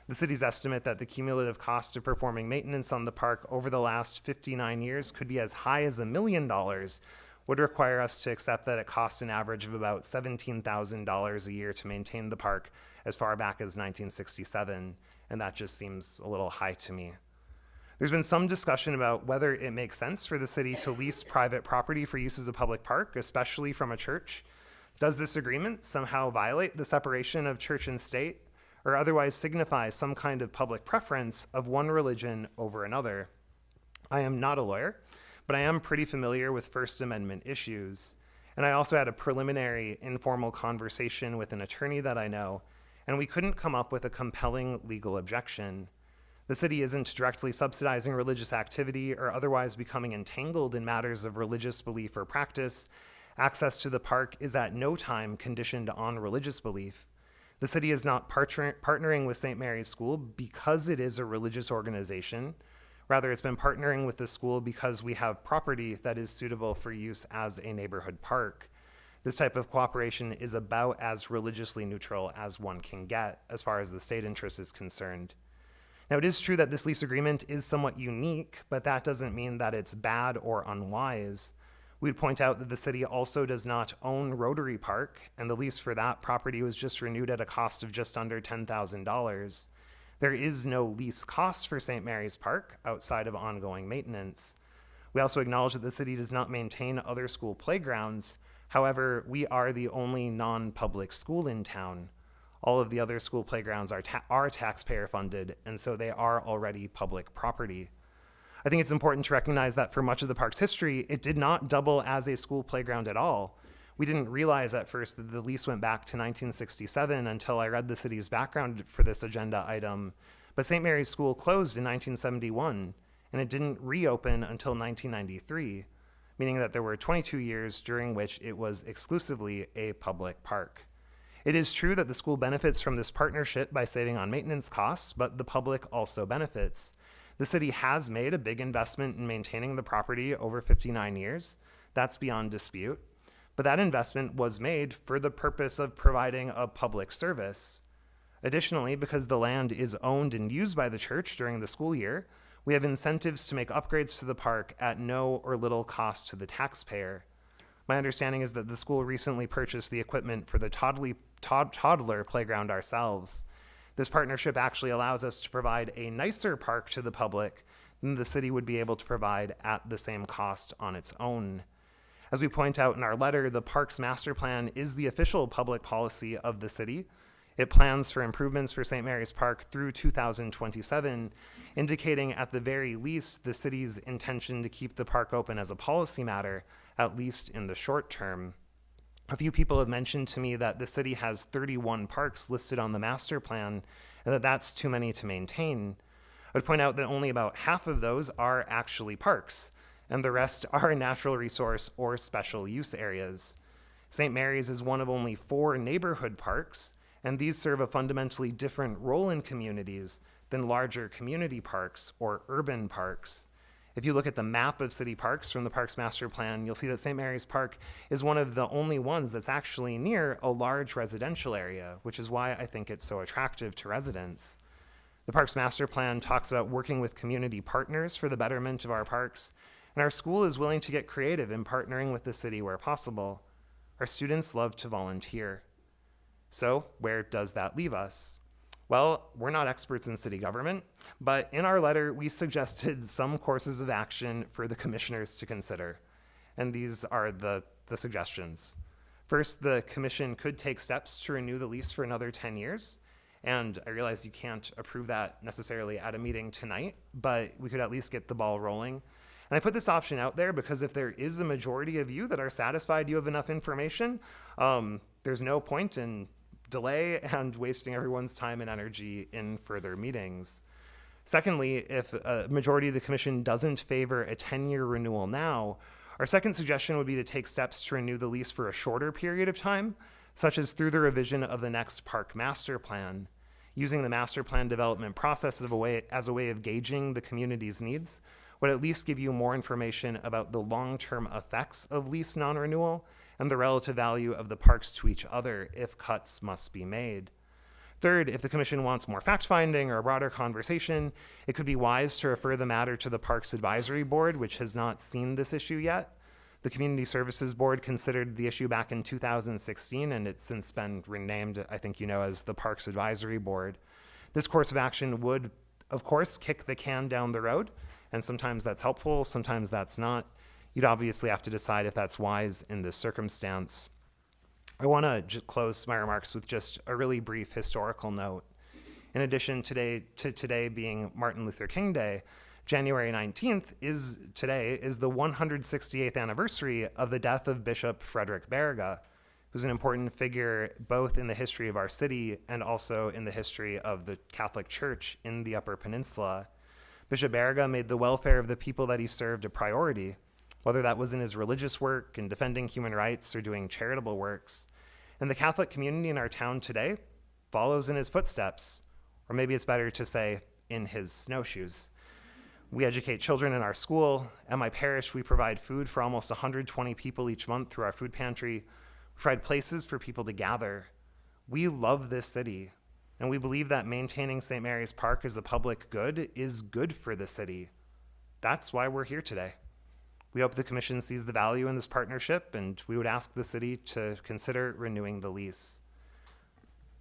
The city's estimate that the cumulative cost of performing maintenance on the park over the last 59 years could be as high as $1 million would require us to accept that it costs an average of about $17,000 a year to maintain the park as far back as 1967, and that just seems a little high to me. There's been some discussion about whether it makes sense for the city to lease private property for use as a public park, especially from a church. Does this agreement somehow violate the separation of church and state, or otherwise signify some kind of public preference of one religion over another? I am not a lawyer, but I am pretty familiar with First Amendment issues. And I also had a preliminary informal conversation with an attorney that I know, and we couldn't come up with a compelling legal objection. The city isn't directly subsidizing religious activity or otherwise becoming entangled in matters of religious belief or practice. Access to the park is at no time conditioned on religious belief. The city is not partnering with St. Mary's School because it is a religious organization. Rather, it's been partnering with the school because we have property that is suitable for use as a neighborhood park. This type of cooperation is about as religiously neutral as one can get as far as the state interest is concerned. Now, it is true that this lease agreement is somewhat unique, but that doesn't mean that it's bad or unwise. We'd point out that the city also does not own Rotary Park, and the lease for that property was just renewed at a cost of just under $10,000. There is no lease cost for St. Mary's Park outside of ongoing maintenance. We also acknowledge that the city does not maintain other school playgrounds. However, we are the only non-public school in town. All of the other school playgrounds are taxpayer funded, and so they are already public property. I think it's important to recognize that for much of the park's history, it did not double as a school playground at all. We didn't realize at first that the lease went back to 1967 until I read the city's background for this agenda item. But St. Mary's School closed in 1971, and it didn't reopen until 1993, meaning that there were 22 years during which it was exclusively a public park. It is true that the school benefits from this partnership by saving on maintenance costs, but the public also benefits. The city has made a big investment in maintaining the property over 59 years. That's beyond dispute. But that investment was made for the purpose of providing a public service. Additionally, because the land is owned and used by the church during the school year, we have incentives to make upgrades to the park at no or little cost to the taxpayer. My understanding is that the school recently purchased the equipment for the toddler playground ourselves. This partnership actually allows us to provide a nicer park to the public than the city would be able to provide at the same cost on its own. As we point out in our letter, the park's master plan is the official public policy of the city. It plans for improvements for St. Mary's Park through 2027, indicating at the very least the city's intention to keep the park open as a policy matter, at least in the short term. A few people have mentioned to me that the city has 31 parks listed on the master plan and that that's too many to maintain. I would point out that only about half of those are actually parks, and the rest are natural resource or special use areas. St. Mary's is one of only 4 neighborhood parks, and these serve a fundamentally different role in communities than larger community parks or urban parks. If you look at the map of city parks from the Parks Master Plan, you'll see that St. Mary's Park is one of the only ones that's actually near a large residential area, which is why I think it's so attractive to residents. The Parks Master Plan talks about working with community partners for the betterment of our parks, and our school is willing to get creative in partnering with the city where possible. Our students love to volunteer. So where does that leave us? Well, we're not experts in city government, but in our letter, we suggested some courses of action for the commissioners to consider. And these are the suggestions. First, the commission could take steps to renew the lease for another 10 years. And I realize you can't approve that necessarily at a meeting tonight, but we could at least get the ball rolling. And I put this option out there because if there is a majority of you that are satisfied you have enough information, there's no point in delay and wasting everyone's time and energy in further meetings. Secondly, if a majority of the commission doesn't favor a 10-year renewal now, our second suggestion would be to take steps to renew the lease for a shorter period of time, such as through the revision of the next park master plan. Using the master plan development process as a way of gauging the community's needs would at least give you more information about the long-term effects of lease non-renewal and the relative value of the parks to each other if cuts must be made. Third, if the commission wants more fact-finding or a broader conversation, it could be wise to refer the matter to the Parks Advisory Board, which has not seen this issue yet. The Community Services Board considered the issue back in 2016, and it's since been renamed, I think you know, as the Parks Advisory Board. This course of action would, of course, kick the can down the road, and sometimes that's helpful, sometimes that's not. You'd obviously have to decide if that's wise in this circumstance. I want to close my remarks with just a really brief historical note. In addition to today being Martin Luther King Day, January 19th is the 168th anniversary of the death of Bishop Frederick Baraga, who's an important figure both in the history of our city and also in the history of the Catholic Church in the Upper Peninsula. Bishop Baraga made the welfare of the people that he served a priority, whether that was in his religious work, in defending human rights, or doing charitable works. And the Catholic community in our town today follows in his footsteps, or maybe it's better to say, in his snowshoes. We educate children in our school. At my parish, we provide food for almost 120 people each month through our food pantry. We provide places for people to gather. We love this city, and we believe that maintaining St. Mary's Park as a public good is good for the city. That's why we're here today. We hope the commission sees the value in this partnership, and we would ask the city to consider renewing the lease.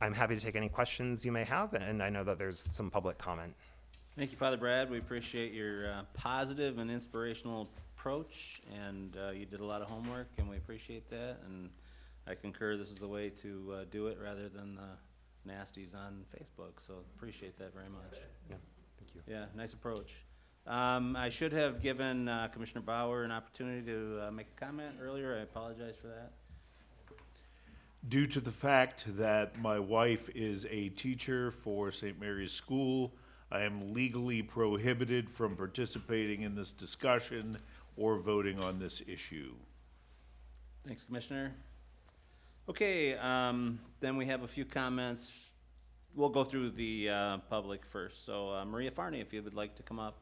I'm happy to take any questions you may have, and I know that there's some public comment. Thank you, Father Brad. We appreciate your positive and inspirational approach, and you did a lot of homework, and we appreciate that. And I concur this is the way to do it rather than the nasties on Facebook. So appreciate that very much. Yeah, thank you. Yeah, nice approach. I should have given Commissioner Bauer an opportunity to make a comment earlier. I apologize for that. Due to the fact that my wife is a teacher for St. Mary's School, I am legally prohibited from participating in this discussion or voting on this issue. Thanks, Commissioner. Okay, then we have a few comments. We'll go through the public first. So Maria Farney, if you would like to come up.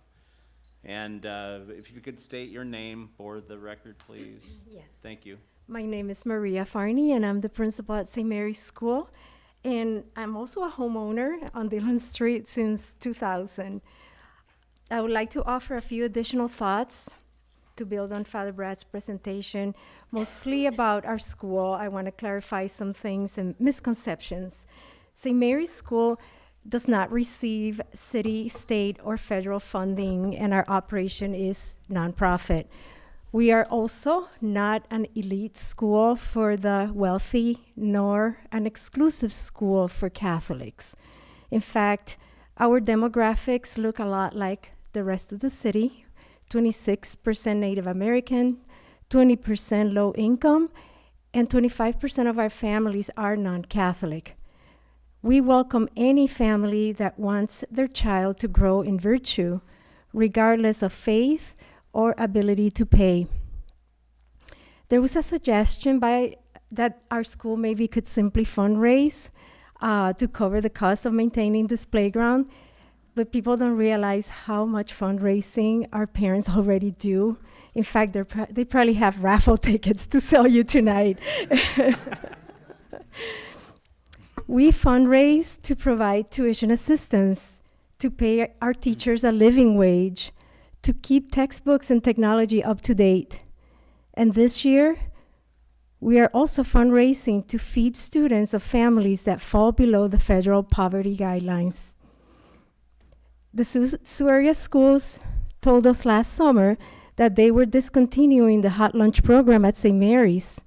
And if you could state your name for the record, please. Yes. Thank you. My name is Maria Farney, and I'm the principal at St. Mary's School. And I'm also a homeowner on Dillon Street since 2000. I would like to offer a few additional thoughts to build on Father Brad's presentation, mostly about our school. I want to clarify some things and misconceptions. St. Mary's School does not receive city, state, or federal funding, and our operation is nonprofit. We are also not an elite school for the wealthy, nor an exclusive school for Catholics. In fact, our demographics look a lot like the rest of the city: 26% Native American, 20% low income, and 25% of our families are non-Catholic. We welcome any family that wants their child to grow in virtue, regardless of faith or ability to pay. There was a suggestion that our school maybe could simply fundraise to cover the cost of maintaining this playground, but people don't realize how much fundraising our parents already do. In fact, they probably have raffle tickets to sell you tonight. We fundraise to provide tuition assistance, to pay our teachers a living wage, to keep textbooks and technology up to date. And this year, we are also fundraising to feed students of families that fall below the federal poverty guidelines. The Sioux area schools told us last summer that they were discontinuing the hot lunch program at St. Mary's,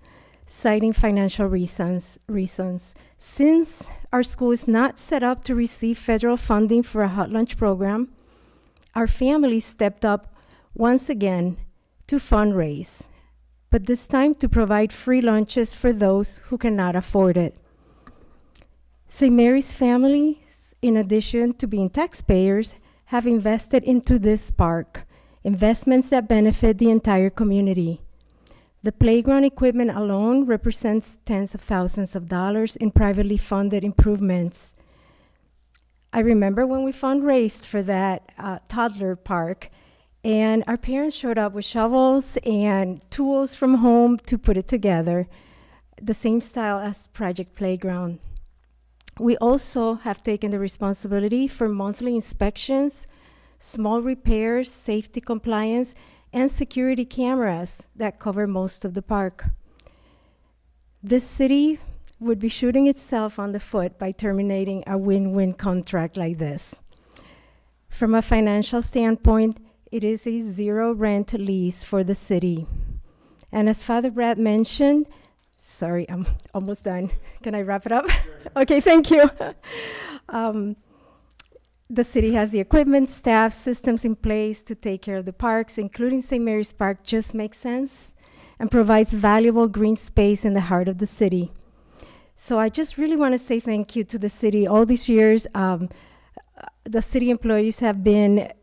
citing financial reasons. Since our school is not set up to receive federal funding for a hot lunch program, our families stepped up once again to fundraise, but this time to provide free lunches for those who cannot afford it. St. Mary's families, in addition to being taxpayers, have invested into this park, investments that benefit the entire community. The playground equipment alone represents tens of thousands of dollars in privately funded improvements. I remember when we fundraised for that toddler park, and our parents showed up with shovels and tools from home to put it together, the same style as Project Playground. We also have taken the responsibility for monthly inspections, small repairs, safety compliance, and security cameras that cover most of the park. This city would be shooting itself on the foot by terminating a win-win contract like this. From a financial standpoint, it is a zero rent lease for the city. And as Father Brad mentioned, sorry, I'm almost done. Can I wrap it up? Okay, thank you. The city has the equipment, staff, systems in place to take care of the parks, including St. Mary's Park just makes sense and provides valuable green space in the heart of the city. So I just really want to say thank you to the city. All these years, the city employees have been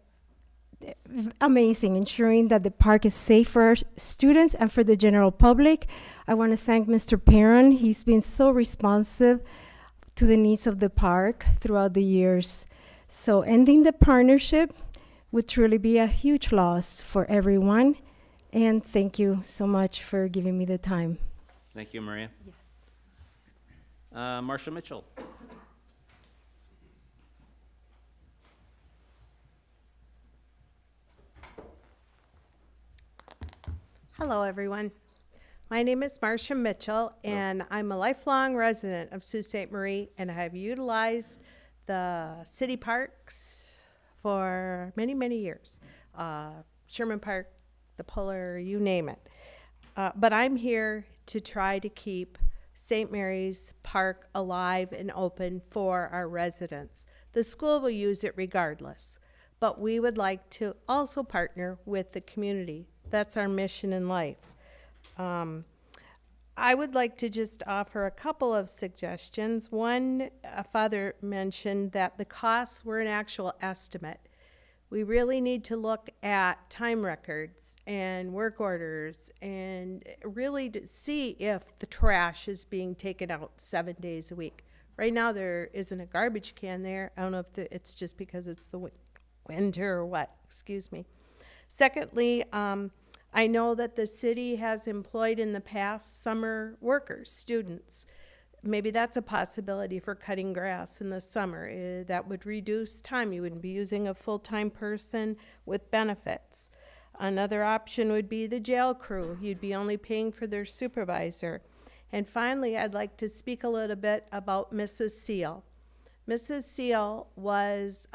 amazing, ensuring that the park is safe for our students and for the general public. I want to thank Mr. Perron. He's been so responsive to the needs of the park throughout the years. So ending the partnership would truly be a huge loss for everyone. And thank you so much for giving me the time. Thank you, Maria. Yes. Marcia Mitchell. Hello, everyone. My name is Marcia Mitchell, and I'm a lifelong resident of Sault Ste. Marie, and I have utilized the city parks for many, many years. Sherman Park, the Puller, you name it. But I'm here to try to keep St. Mary's Park alive and open for our residents. The school will use it regardless, but we would like to also partner with the community. That's our mission in life. I would like to just offer a couple of suggestions. One, Father mentioned that the costs were an actual estimate. We really need to look at time records and work orders and really to see if the trash is being taken out 7 days a week. Right now, there isn't a garbage can there. I don't know if it's just because it's the winter or what, excuse me. Secondly, I know that the city has employed in the past summer workers, students. Maybe that's a possibility for cutting grass in the summer. That would reduce time. You wouldn't be using a full-time person with benefits. Another option would be the jail crew. You'd be only paying for their supervisor. And finally, I'd like to speak a little bit about Mrs. Seal. Mrs. Seal was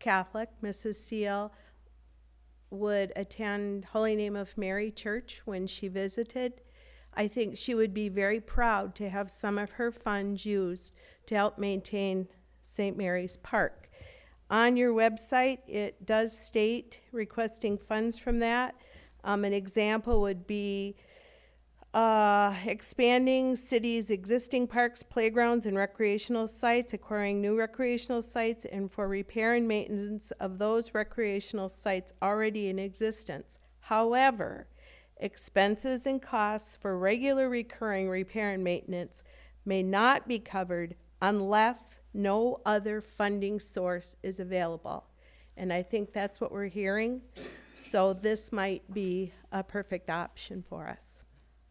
Catholic. Mrs. Seal would attend Holy Name of Mary Church when she visited. I think she would be very proud to have some of her funds used to help maintain St. Mary's Park. On your website, it does state requesting funds from that. An example would be Expanding city's existing parks, playgrounds, and recreational sites, acquiring new recreational sites, and for repair and maintenance of those recreational sites already in existence. However, expenses and costs for regular recurring repair and maintenance may not be covered unless no other funding source is available. And I think that's what we're hearing. So this might be a perfect option for us.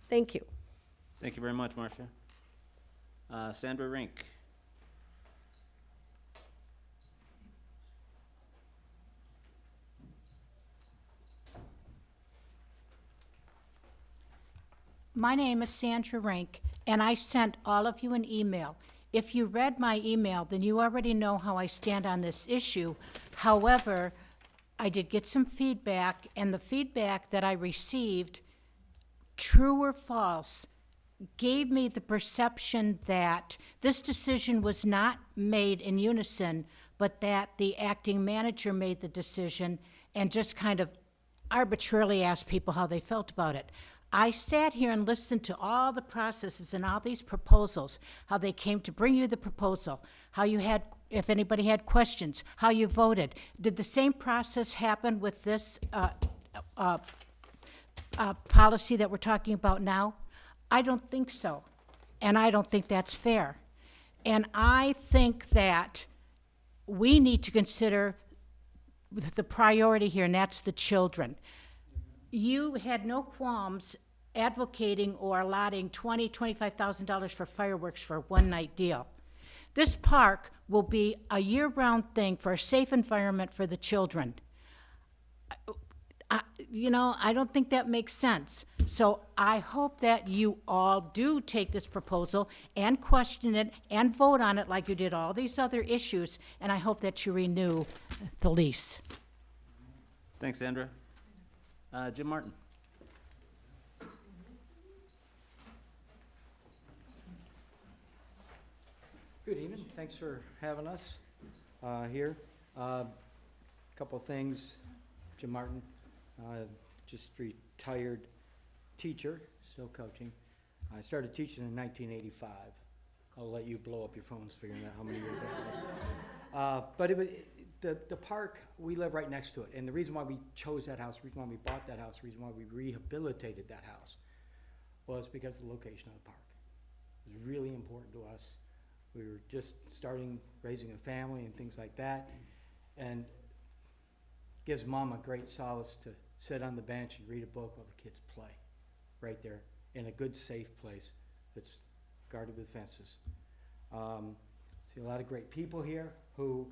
Thank you. Thank you very much, Marcia. Sandra Rink. My name is Sandra Rink, and I sent all of you an email. If you read my email, then you already know how I stand on this issue. However, I did get some feedback, and the feedback that I received, true or false, gave me the perception that this decision was not made in unison, but that the acting manager made the decision and just kind of arbitrarily asked people how they felt about it. I sat here and listened to all the processes and all these proposals, how they came to bring you the proposal, how you had, if anybody had questions, how you voted. Did the same process happen with this policy that we're talking about now? I don't think so, and I don't think that's fair. And I think that we need to consider the priority here, and that's the children. You had no qualms advocating or allotting $20,000, $25,000 for fireworks for a one-night deal. This park will be a year-round thing for a safe environment for the children. I don't think that makes sense. So I hope that you all do take this proposal and question it and vote on it like you did all these other issues, and I hope that you renew the lease. Thanks, Sandra. Jim Martin. Good evening. Thanks for having us here. Couple of things. Jim Martin, just retired teacher, still coaching. I started teaching in 1985. I'll let you blow up your phones figuring out how many years that was. But it was, the park, we live right next to it. And the reason why we chose that house, the reason why we bought that house, the reason why we rehabilitated that house was because of the location of the park. It was really important to us. We were just starting raising a family and things like that. And gives mom a great solace to sit on the bench and read a book while the kids play right there in a good, safe place that's guarded with fences. See a lot of great people here who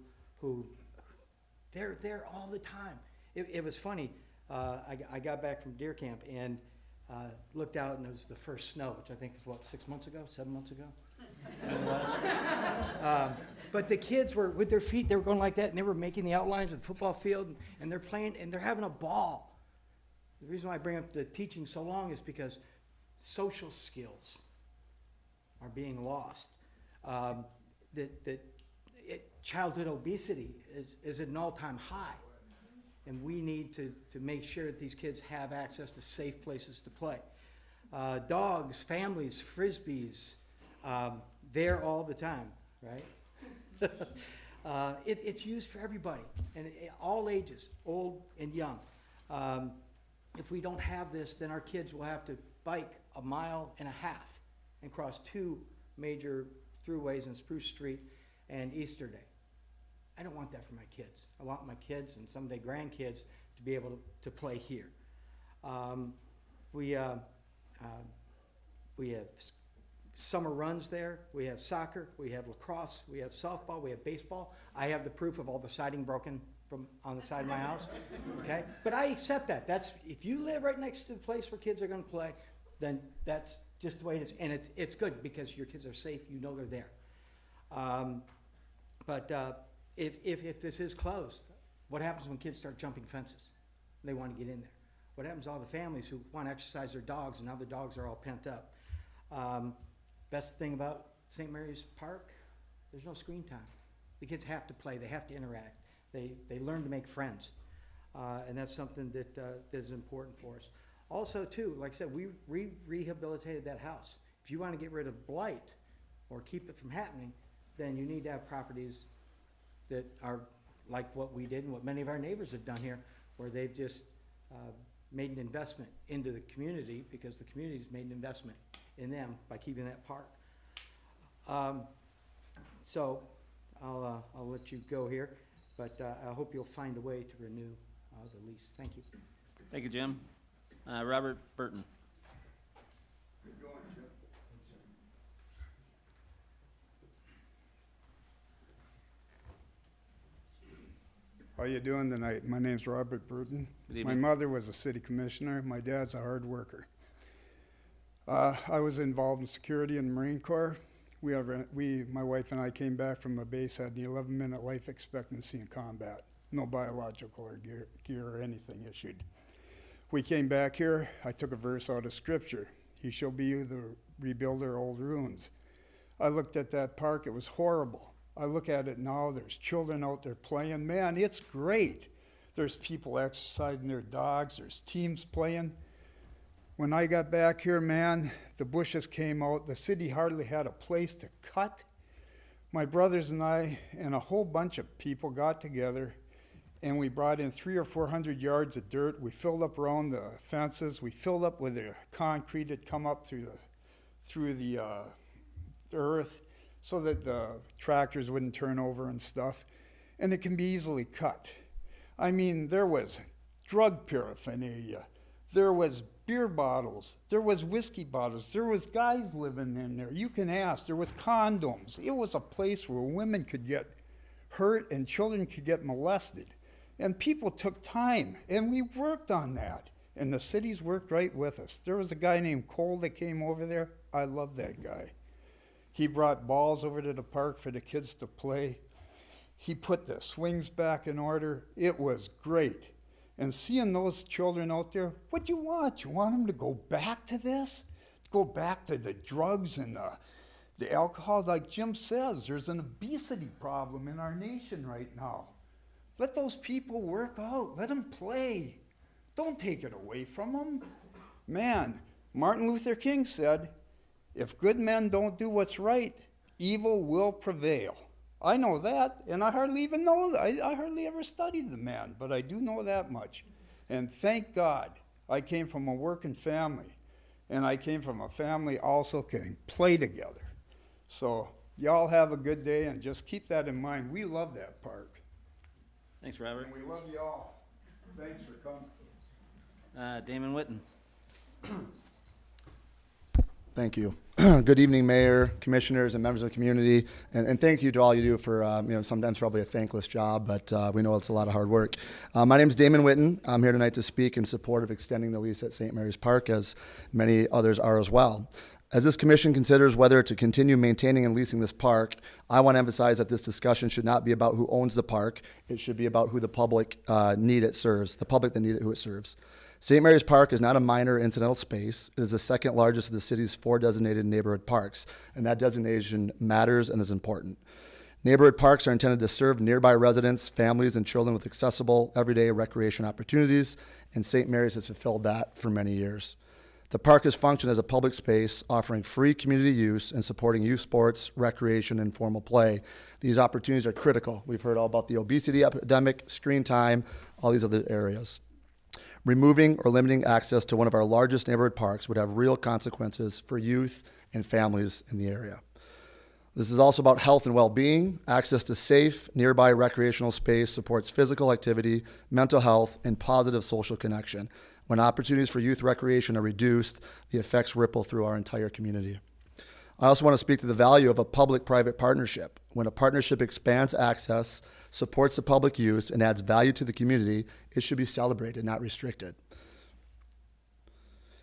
they're there all the time. It was funny. I got back from deer camp and looked out and it was the first snow, which I think was what, 6 months ago, 7 months ago? But the kids were with their feet, they were going like that and they were making the outlines of the football field and they're playing and they're having a ball. The reason why I bring up the teaching so long is because social skills are being lost. Childhood obesity is at an all-time high. And we need to make sure that these kids have access to safe places to play. Dogs, families, frisbees, there all the time, right? It's used for everybody, and all ages, old and young. If we don't have this, then our kids will have to bike 1.5 miles and cross 2 major throughways in Spruce Street and Easter Day. I don't want that for my kids. I want my kids and someday grandkids to be able to play here. We have summer runs there. We have soccer. We have lacrosse. We have softball. We have baseball. I have the proof of all the siding broken from on the side of my house. Okay, but I accept that. That's if you live right next to the place where kids are going to play, then that's just the way it is, and it's good because your kids are safe. You know they're there. If this is closed, what happens when kids start jumping fences? They want to get in there. What happens to all the families who want to exercise their dogs and now the dogs are all pent up? Best thing about St. Mary's Park, there's no screen time. The kids have to play. They have to interact. They learn to make friends. And that's something that is important for us. Also, too, like I said, we rehabilitated that house. If you want to get rid of blight or keep it from happening, then you need to have properties that are like what we did and what many of our neighbors have done here, where they've just made an investment into the community because the community's made an investment in them by keeping that park. So I'll let you go here, but I hope you'll find a way to renew the lease. Thank you. Thank you, Jim. Robert Burton. How you doing tonight? My name's Robert Burton. Good My evening. mother was a city commissioner. My dad's a hard worker. I was involved in security in the Marine Corps. My wife and I came back from a base, had an 11-minute life expectancy in combat. No biological or gear or anything issued. We came back here. I took a verse out of scripture. He shall be the rebuilder of old ruins. I looked at that park. It was horrible. I look at it now. There's children out there playing. Man, it's great. There's people exercising their dogs. There's teams playing. When I got back here, man, the bushes came out. The city hardly had a place to cut. My brothers and I and a whole bunch of people got together, and we brought in 300 or 400 yards of dirt. We filled up around the fences. We filled up with the concrete that come up through the earth so that the tractors wouldn't turn over and stuff. And it can be easily cut. I mean, there was drug paraphernalia. There was beer bottles. There was whiskey bottles. There was guys living in there. You can ask. There was condoms. It was a place where women could get hurt and children could get molested. And people took time, and we worked on that. And the cities worked right with us. There was a guy named Cole that came over there. I love that guy. He brought balls over to the park for the kids to play. He put the swings back in order. It was great. And seeing those children out there, what do you want? You want them to go back to this? Go back to the drugs and the alcohol? Like Jim says, there's an obesity problem in our nation right now. Let those people work out. Let them play. Don't take it away from them. Man, Martin Luther King said, if good men don't do what's right, evil will prevail. I know that, and I hardly even know that. I hardly ever studied the man, but I do know that much. And thank God I came from a working family, and I came from a family also can play together. So y'all have a good day, and just keep that in mind. We love that park. Thanks, Robert. And we love y'all. Thanks for coming. Damon Witten. Thank you. Good evening, Mayor, Commissioners, and members of the community. And thank you to all you do for, sometimes probably a thankless job, but we know it's a lot of hard work. My name is Damon Witten. I'm here tonight to speak in support of extending the lease at St. Mary's Park, as many others are as well. As this commission considers whether to continue maintaining and leasing this park, I want to emphasize that this discussion should not be about who owns the park. It should be about who the public need it serves, the public that need it, who it serves. St. Mary's Park is not a minor incidental space. It is the second largest of the city's 4 designated neighborhood parks, and that designation matters and is important. Neighborhood parks are intended to serve nearby residents, families, and children with accessible, everyday recreation opportunities, and St. Mary's has fulfilled that for many years. The park has functioned as a public space, offering free community use and supporting youth sports, recreation, and informal play. These opportunities are critical. We've heard all about the obesity epidemic, screen time, all these other areas. Removing or limiting access to one of our largest neighborhood parks would have real consequences for youth and families in the area. This is also about health and well-being. Access to safe, nearby recreational space supports physical activity, mental health, and positive social connection. When opportunities for youth recreation are reduced, the effects ripple through our entire community. I also want to speak to the value of a public-private partnership. When a partnership expands access, supports the public use, and adds value to the community, it should be celebrated, not restricted.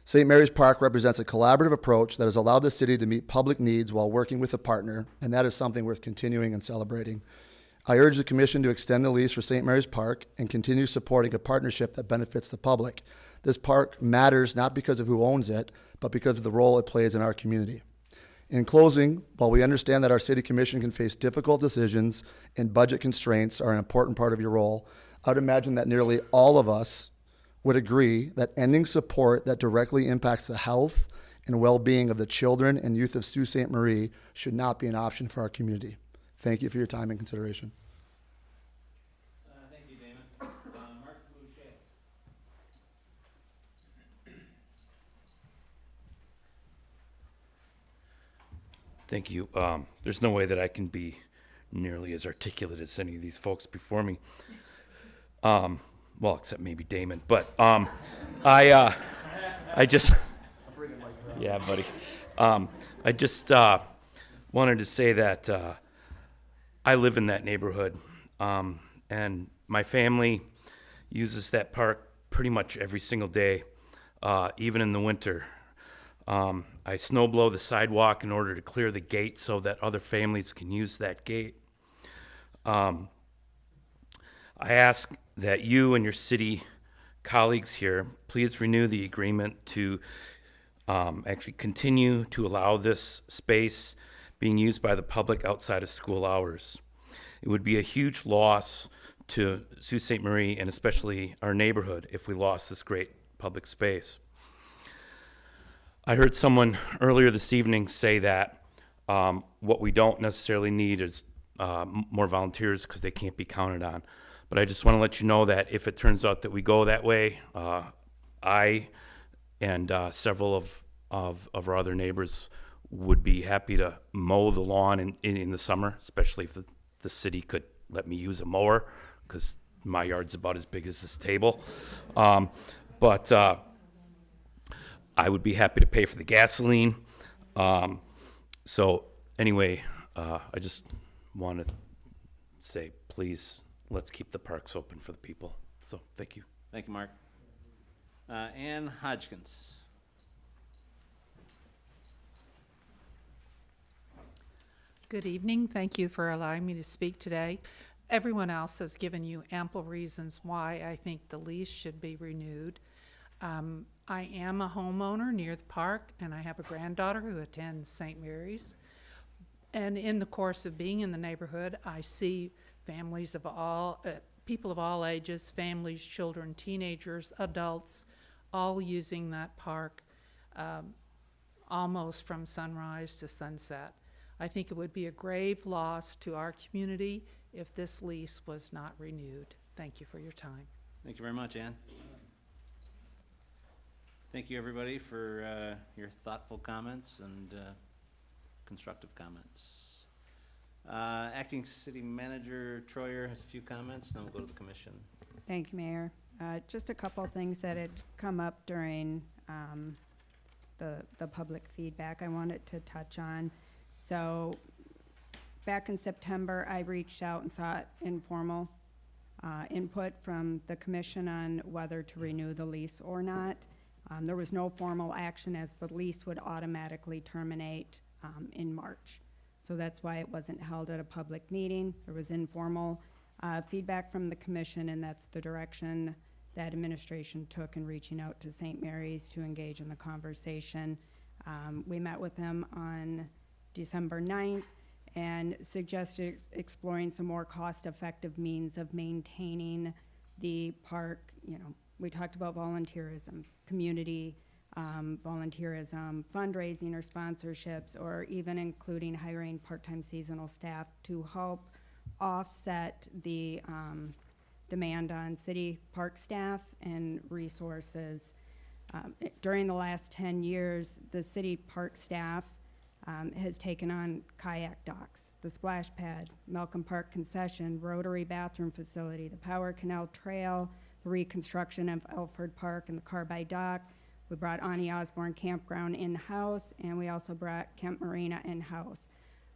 St. Mary's Park represents a collaborative approach that has allowed the city to meet public needs while working with a partner, and that is something worth continuing and celebrating. I urge the Commission to extend the lease for St. Mary's Park and continue supporting a partnership that benefits the public. This park matters not because of who owns it, but because of the role it plays in our community. In closing, while we understand that our City Commission can face difficult decisions and budget constraints are an important part of your role, I would imagine that nearly all of us would agree that ending support that directly impacts the health and well-being of the children and youth of Sault Ste. Marie should not be an option for our community. Thank you for your time and consideration. Thank you, Damon. Mark Boucher. Thank you. There's no way that I can be nearly as articulate as any of these folks before me. Well, except maybe Damon. But I just, yeah, buddy. I just wanted to say that I live in that neighborhood, and my family uses that park pretty much every single day, even in the winter. I snow blow the sidewalk in order to clear the gate so that other families can use that gate. I ask that you and your city colleagues here please renew the agreement to actually continue to allow this space being used by the public outside of school hours. It would be a huge loss to Sault Ste. Marie and especially our neighborhood if we lost this great public space. I heard someone earlier this evening say that what we don't necessarily need is more volunteers because they can't be counted on. But I just want to let you know that if it turns out that we go that way, I and several of our other neighbors would be happy to mow the lawn in the summer, especially if the city could let me use a mower, because my yard's about as big as this table. But I would be happy to pay for the gasoline. So anyway, I just want to say, please, let's keep the parks open for the people. So thank you. Thank you, Mark. Ann Hodgkins. Good evening. Thank you for allowing me to speak today. Everyone else has given you ample reasons why I think the lease should be renewed. I am a homeowner near the park, and I have a granddaughter who attends St. Mary's. And in the course of being in the neighborhood, I see families of all, people of all ages, families, children, teenagers, adults, all using that park almost from sunrise to sunset. I think it would be a grave loss to our community if this lease was not renewed. Thank you for your time. Thank you very much, Ann. Thank you, everybody, for your thoughtful comments and constructive comments. Acting City Manager Troyer has a few comments, then we'll go to the commission. Thank you, Mayor. Just a couple of things that had come up during the public feedback I wanted to touch on. So back in September, I reached out and sought informal input from the commission on whether to renew the lease or not. There was no formal action as the lease would automatically terminate in March. So that's why it wasn't held at a public meeting. There was informal feedback from the commission, and that's the direction that administration took in reaching out to St. Mary's to engage in the conversation. We met with them on December 9th and suggested exploring some more cost-effective means of maintaining the park. You know, we talked about volunteerism, community volunteerism, fundraising or sponsorships, or even including hiring part-time seasonal staff to help offset the demand on city park staff and resources. During the last 10 years, the city park staff has taken on kayak docks, the splash pad, Malcolm Park concession, rotary bathroom facility, the Power Canal Trail, the reconstruction of Elford Park and the Carbide Dock. We brought Ani Osborne Campground in-house, and we also brought Kemp Marina in-house.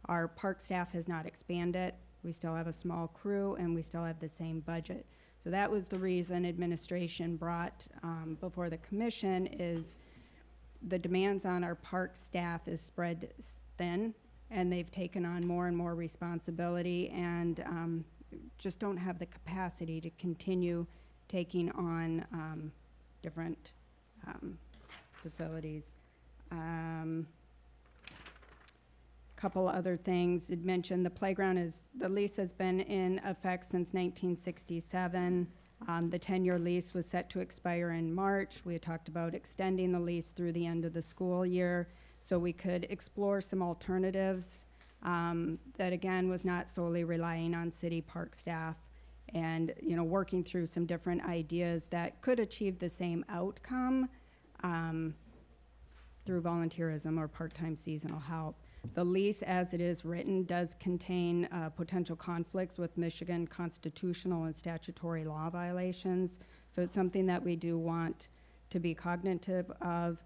Our park staff has not expanded. We still have a small crew, and we still have the same budget. So that was the reason administration brought before the commission is the demands on our park staff is spread thin, and they've taken on more and more responsibility and just don't have the capacity to continue taking on different facilities. Couple other things. It mentioned the playground the lease has been in effect since 1967. The 10-year lease was set to expire in March. We had talked about extending the lease through the end of the school year so we could explore some alternatives that, again, was not solely relying on city park staff and, you know, working through some different ideas that could achieve the same outcome through volunteerism or part-time seasonal help. The lease, as it is written, does contain potential conflicts with Michigan constitutional and statutory law violations. So it's something that we do want to be cognitive of.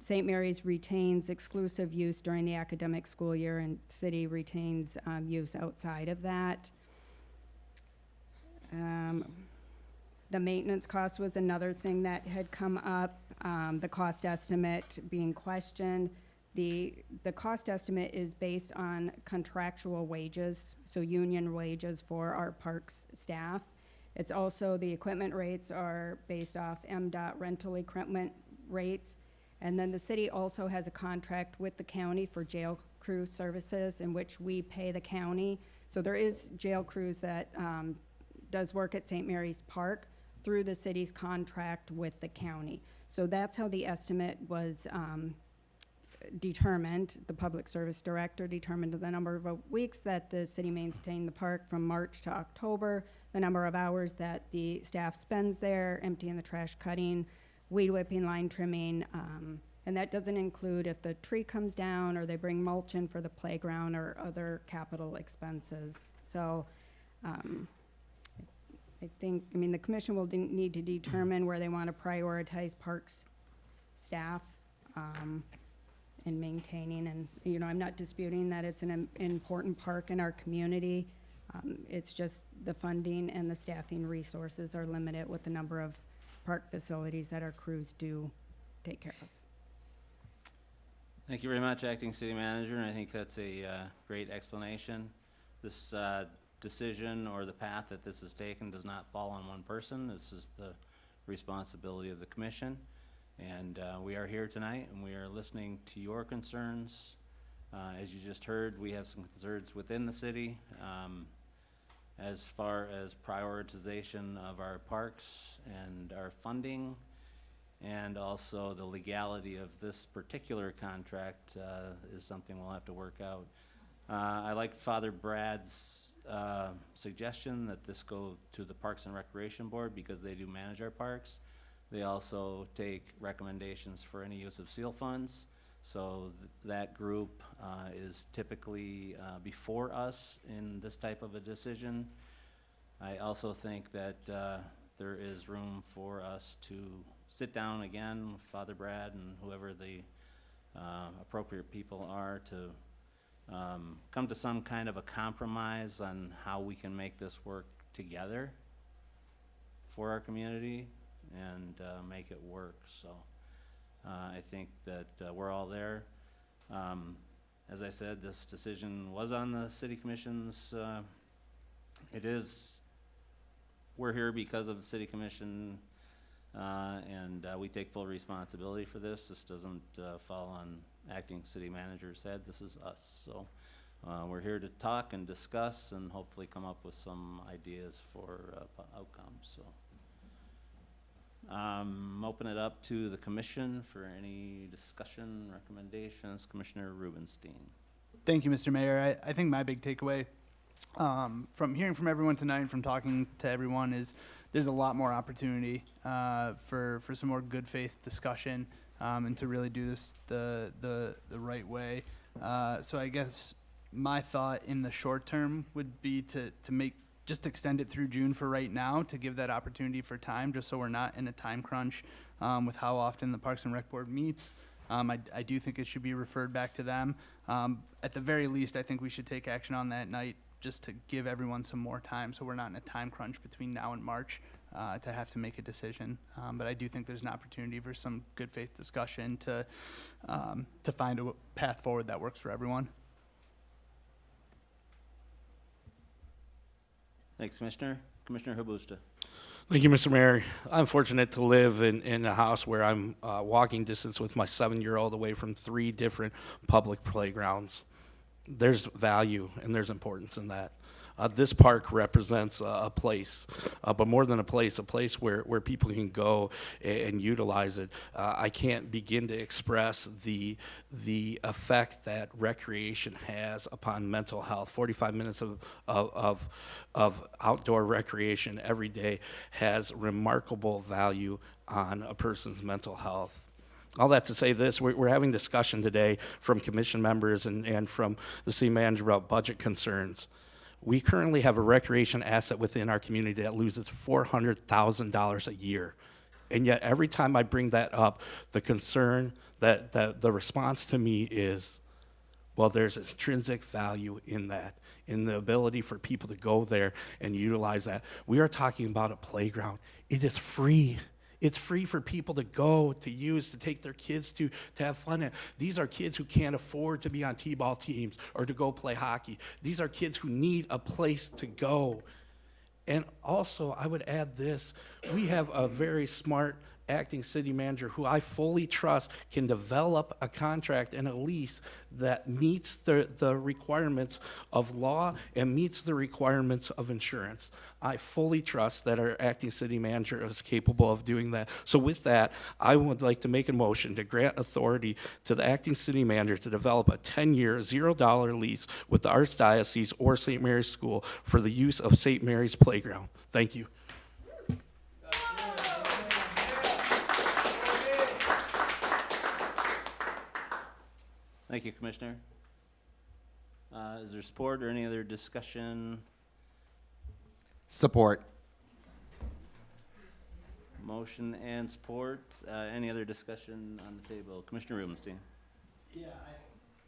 St. Mary's retains exclusive use during the academic school year, and city retains use outside of that. The maintenance cost was another thing that had come up, the cost estimate being questioned. The cost estimate is based on contractual wages, so union wages for our parks staff. It's also, the equipment rates are based off MDOT rental equipment rates. And then the city also has a contract with the county for jail crew services in which we pay the county. So there is jail crews that does work at St. Mary's Park through the city's contract with the county. So that's how the estimate was determined. The public service director determined the number of weeks that the city maintained the park from March to October, the number of hours that the staff spends there, emptying the trash, cutting, weed whipping, line trimming, and that doesn't include if the tree comes down or they bring mulch in for the playground or other capital expenses. So I think, I mean, the commission will need to determine where they want to prioritize parks staff in maintaining, and, you know, I'm not disputing that it's an important park in our community. It's just the funding and the staffing resources are limited with the number of park facilities that our crews do take care of. Thank you very much, Acting City Manager, and I think that's a great explanation. This decision or the path that this has taken does not fall on one person. This is the responsibility of the commission. And we are here tonight and we are listening to your concerns. As you just heard, we have some concerns within the city as far as prioritization of our parks and our funding, and also the legality of this particular contract is something we'll have to work out. I like Father Brad's suggestion that this go to the Parks and Recreation Board because they do manage our parks. They also take recommendations for any use of seal funds. So that group is typically before us in this type of a decision. I also think that there is room for us to sit down again with Father Brad and whoever the appropriate people are to come to some kind of a compromise on how we can make this work together for our community and make it work. So I think that we're all there. As I said, this decision was on the city commission's. We're here because of the city commission, and we take full responsibility for this. This doesn't fall on acting city manager's head. This is us. So we're here to talk and discuss and hopefully come up with some ideas for outcomes. So open it up to the commission for any discussion, recommendations. Commissioner Rubenstein. Thank you, Mr. Mayor. I think my big takeaway from hearing from everyone tonight and from talking to everyone is there's a lot more opportunity for some more good faith discussion and to really do this the right way. So I guess my thought in the short term would be to just extend it through June for right now to give that opportunity for time, just so we're not in a time crunch with how often the Parks and Rec Board meets. I do think it should be referred back to them. At the very least, I think we should take action on that night just to give everyone some more time so we're not in a time crunch between now and March to have to make a decision. But I do think there's an opportunity for some good faith discussion to find a path forward that works for everyone. Thanks, Commissioner. Commissioner Habusta. Thank you, Mr. Mayor. I'm fortunate to live in a house where I'm walking distance with my 7-year-old away from 3 different public playgrounds. There's value and there's importance in that. This park represents a place, but more than a place where people can go and utilize it. I can't begin to express the effect that recreation has upon mental health. 45 minutes of outdoor recreation every day has remarkable value on a person's mental health. All that to say this, we're having discussion today from commission members and from the city manager about budget concerns. We currently have a recreation asset within our community that loses $400,000 a year. And yet every time I bring that up, the concern, that the response to me is, well, there's intrinsic value in that, in the ability for people to go there and utilize that. We are talking about a playground. It is free. It's free for people to go, to use, to take their kids to have fun. These are kids who can't afford to be on t-ball teams or to go play hockey. These are kids who need a place to go. And also, I would add this, we have a very smart acting city manager who I fully trust can develop a contract and a lease that meets the requirements of law and meets the requirements of insurance. I fully trust that our acting city manager is capable of doing that. So with that, I would like to make a motion to grant authority to the acting city manager to develop a 10-year, $0 lease with the Archdiocese or St. Mary's School for the use of St. Mary's playground. Thank you. Thank you, Commissioner. Is there support or any other discussion? Support. Motion and support. Any other discussion on the table? Commissioner Rubenstein. Yeah,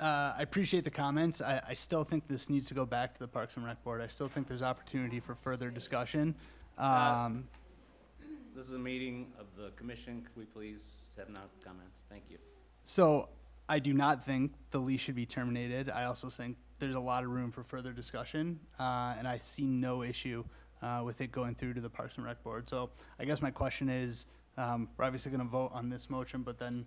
I appreciate the comments. I still think this needs to go back to the Parks and Rec Board. I still think there's opportunity for further discussion. This is a meeting of the commission. Could we please have now comments? Thank you. So I do not think the lease should be terminated. I also think there's a lot of room for further discussion, and I see no issue with it going through to the Parks and Rec Board. So I guess my question is, we're obviously going to vote on this motion, but then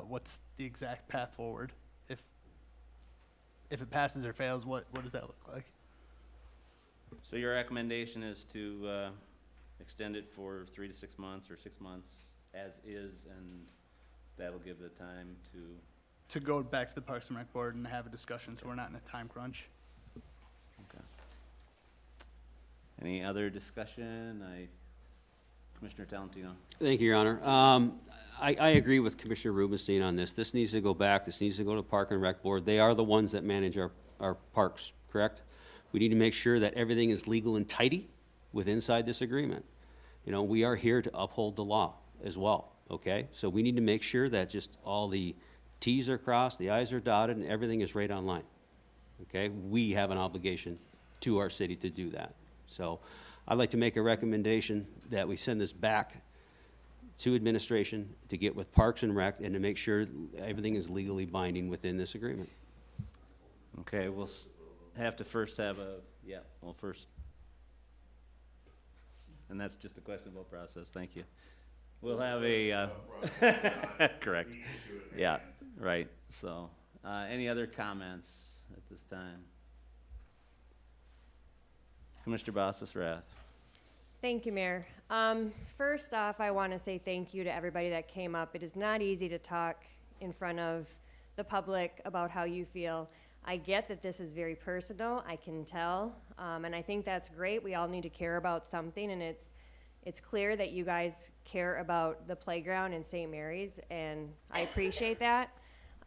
what's the exact path forward? If it passes or fails, what does that look like? So your recommendation is to extend it for 3 to 6 months or 6 months as is, and that'll give the time to go back to the Parks and Rec Board and have a discussion, so we're not in a time crunch. Okay. Any other discussion? Commissioner Talentino. Thank you, Your Honor. I agree with Commissioner Rubenstein on this. This needs to go back. This needs to go to Park and Rec Board. They are the ones that manage our parks, correct? We need to make sure that everything is legal and tidy inside this agreement. You know, we are here to uphold the law as well, okay? So we need to make sure that just all the T's are crossed, the I's are dotted, and everything is right on line, okay? We have an obligation to our city to do that. So I'd like to make a recommendation that we send this back to administration to get with Parks and Rec and to make sure everything is legally binding within this agreement. Okay, we'll have to first have first. And that's just a question about process. Thank you. We'll have a, correct. Yeah, right. So, any other comments at this time? Commissioner Bosphus-Rath. Thank you, Mayor. First off, I want to say thank you to everybody that came up. It is not easy to talk in front of the public about how you feel. I get that this is very personal, I can tell, and I think that's great. We all need to care about something, and it's clear that you guys care about the playground in St. Mary's, and I appreciate that.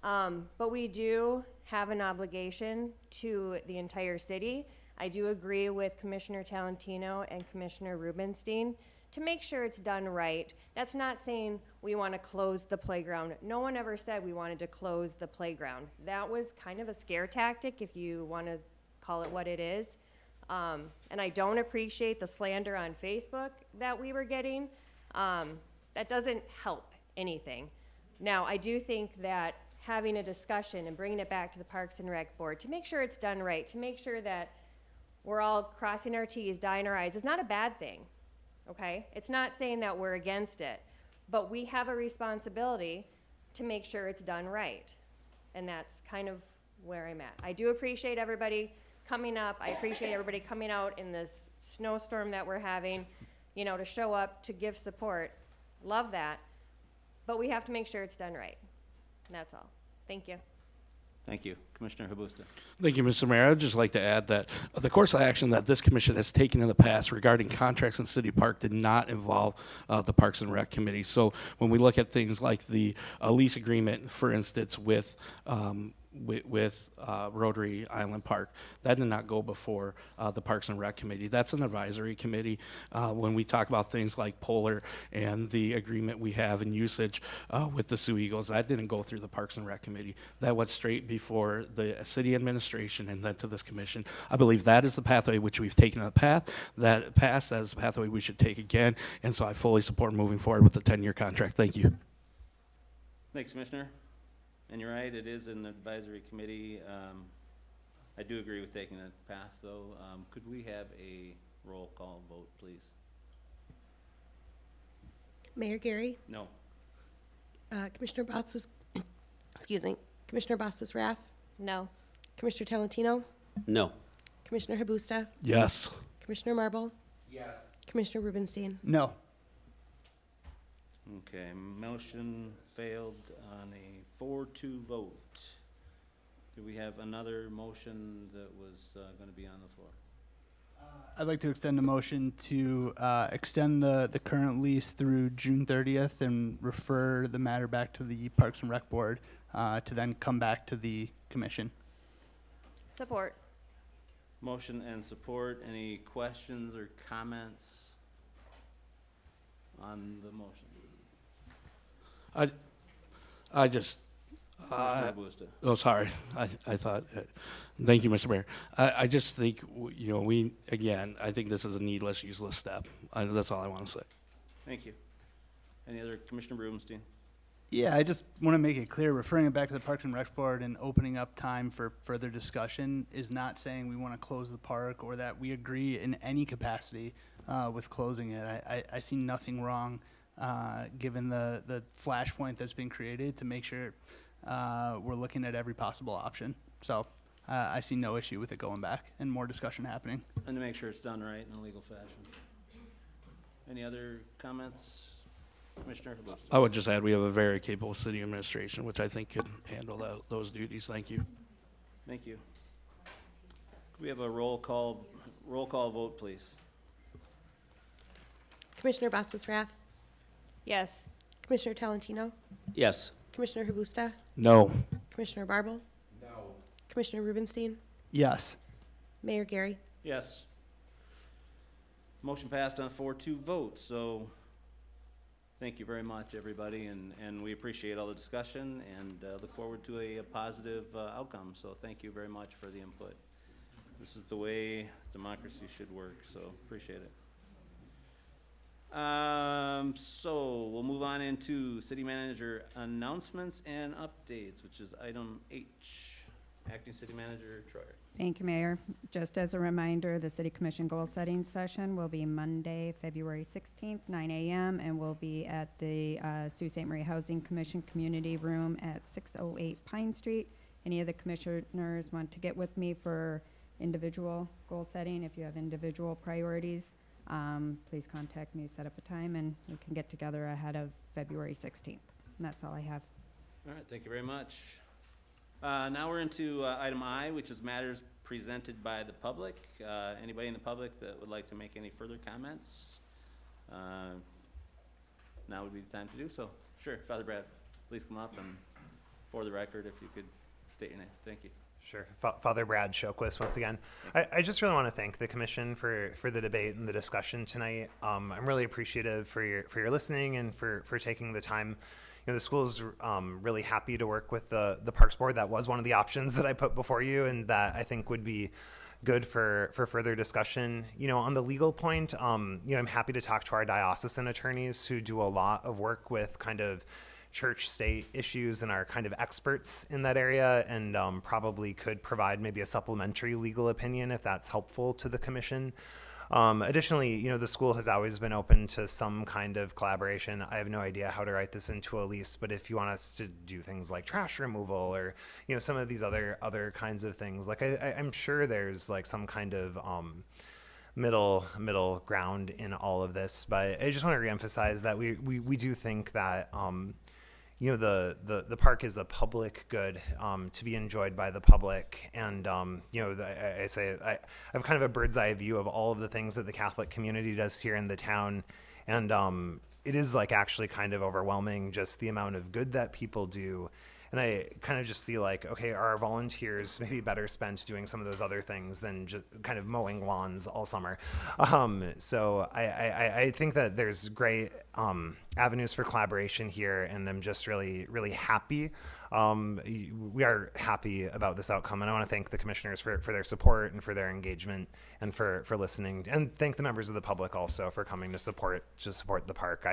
But we do have an obligation to the entire city. I do agree with Commissioner Talentino and Commissioner Rubenstein to make sure it's done right. That's not saying we want to close the playground. No one ever said we wanted to close the playground. That was kind of a scare tactic, if you want to call it what it is. And I don't appreciate the slander on Facebook that we were getting. That doesn't help anything. Now, I do think that having a discussion and bringing it back to the Parks and Rec Board to make sure it's done right, to make sure that we're all crossing our T's, dotting our I's, is not a bad thing. Okay? It's not saying that we're against it, but we have a responsibility to make sure it's done right. And that's kind of where I'm at. I do appreciate everybody coming up. I appreciate everybody coming out in this snowstorm that we're having, you know, to show up, to give support. Love that. But we have to make sure it's done right. And that's all. Thank you. Thank you. Commissioner Habusta. Thank you, Mr. Mayor. I'd just like to add that the course of action that this commission has taken in the past regarding contracts in City Park did not involve the Parks and Rec Committee. So when we look at things like the lease agreement, for instance, with Rotary Island Park, that did not go before the Parks and Rec Committee. That's an advisory committee. When we talk about things like Polar and the agreement we have in usage with the Sioux Eagles, that didn't go through the Parks and Rec Committee. That went straight before the city administration and then to this commission. I believe that is the pathway which we've taken in the past. That is the pathway we should take again. And so I fully support moving forward with the 10-year contract. Thank you. Thanks, Commissioner. And you're right, it is an advisory committee. I do agree with taking that path, though. Could we have a roll call vote, please? Mayor Gary, No. Commissioner Bosphus, excuse me, Commissioner Bosphus Raff, No. Commissioner Talentino, No. Commissioner Habusta, Yes. Commissioner Marble, Yes. Commissioner Rubenstein. No. Okay, motion failed on a 4-2 vote. Do we have another motion that was going to be on the floor? I'd like to extend a motion to extend the current lease through June 30th and refer the matter back to the Parks and Rec Board to then come back to the commission. Support. Motion and support. Any questions or comments on the motion? I just, Commissioner Busta. oh, sorry. I thought, thank you, Mr. Mayor. I just think, you know, I think this is a needless, useless step. That's all I want to say. Thank you. Any other, Commissioner Rubenstein? Yeah, I just want to make it clear, referring it back to the Parks and Rec Board and opening up time for further discussion is not saying we want to close the park or that we agree in any capacity with closing it. I see nothing wrong, given the flashpoint that's been created, to make sure we're looking at every possible option. So I see no issue with it going back and more discussion happening. And to make sure it's done right in a legal fashion. Any other comments? Commissioner Habusta. I would just add, we have a very capable city administration, which I think can handle those duties. Thank you. Thank you. Could we have a roll call vote, please? Commissioner Bosphus Raff, Yes. Commissioner Talentino, Yes. Commissioner Habusta, No. Commissioner Barble, No. Commissioner Rubenstein, Yes. Mayor Gary. Yes. Motion passed on a 4-2 vote, so thank you very much, everybody, and we appreciate all the discussion and look forward to a positive outcome. So thank you very much for the input. This is the way democracy should work, so appreciate it. So we'll move on into city manager announcements and updates, which is item H. Acting City Manager Troyer. Thank you, Mayor. Just as a reminder, the City Commission goal-setting session will be Monday, February 16th, 9 a.m., and will be at the Sault Ste. Marie Housing Commission Community Room at 608 Pine Street. Any of the commissioners want to get with me for individual goal-setting, if you have individual priorities, please contact me, set up a time, and we can get together ahead of February 16th. And that's all I have. All right, thank you very much. Now we're into item I, which is matters presented by the public. Anybody in the public that would like to make any further comments? Now would be the time to do so. Sure, Father Brad, please come up, and for the record, if you could state your name. Thank you. Sure. Father Brad Shoquist once again. I just really want to thank the commission for the debate and the discussion tonight. I'm really appreciative for your listening and for taking the time. You know, the school is really happy to work with the Parks Board. That was one of the options that I put before you, and that I think would be good for further discussion. You know, on the legal point, you know, I'm happy to talk to our diocesan attorneys who do a lot of work with kind of church-state issues and are kind of experts in that area, and probably could provide maybe a supplementary legal opinion if that's helpful to the commission. Additionally, you know, the school has always been open to some kind of collaboration. I have no idea how to write this into a lease, but if you want us to do things like trash removal or, you know, some of these other kinds of things, like I'm sure there's like some kind of middle ground in all of this. But I just want to reemphasize that we do think that you know, the park is a public good to be enjoyed by the public. And, you know, I have kind of a bird's eye view of all of the things that the Catholic community does here in the town. And it is like actually kind of overwhelming, just the amount of good that people do. And I kind of just see like, okay, are our volunteers maybe better spent doing some of those other things than just kind of mowing lawns all summer? So I think that there's great avenues for collaboration here, and I'm just really, really happy. We are happy about this outcome, and I want to thank the commissioners for their support and for their engagement and for listening, and thank the members of the public also for coming to support the park.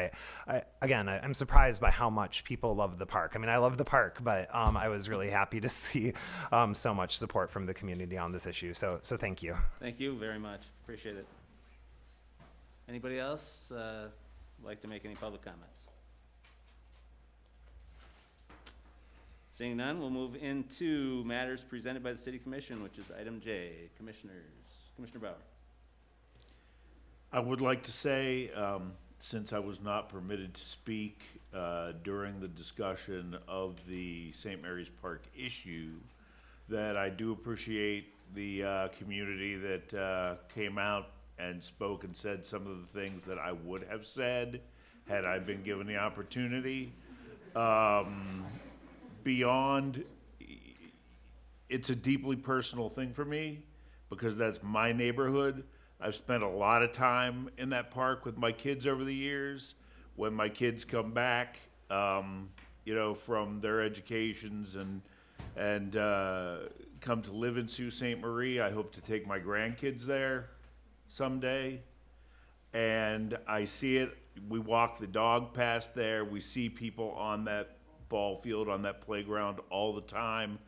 I'm surprised by how much people love the park. I mean, I love the park, but I was really happy to see so much support from the community on this issue. So thank you. Thank you very much. Appreciate it. Anybody else like to make any public comments? Seeing none, we'll move into matters presented by the City Commission, which is item J. Commissioners. Commissioner Bauer. I would like to say, since I was not permitted to speak during the discussion of the St. Mary's Park issue, that I do appreciate the community that came out and spoke and said some of the things that I would have said had I been given the opportunity. Beyond, it's a deeply personal thing for me because that's my neighborhood. I've spent a lot of time in that park with my kids over the years. When my kids come back, you know, from their educations and come to live in Sault Ste. Marie, I hope to take my grandkids there someday. And I see it. We walk the dog past there. We see people on that ball field, on that playground all the time.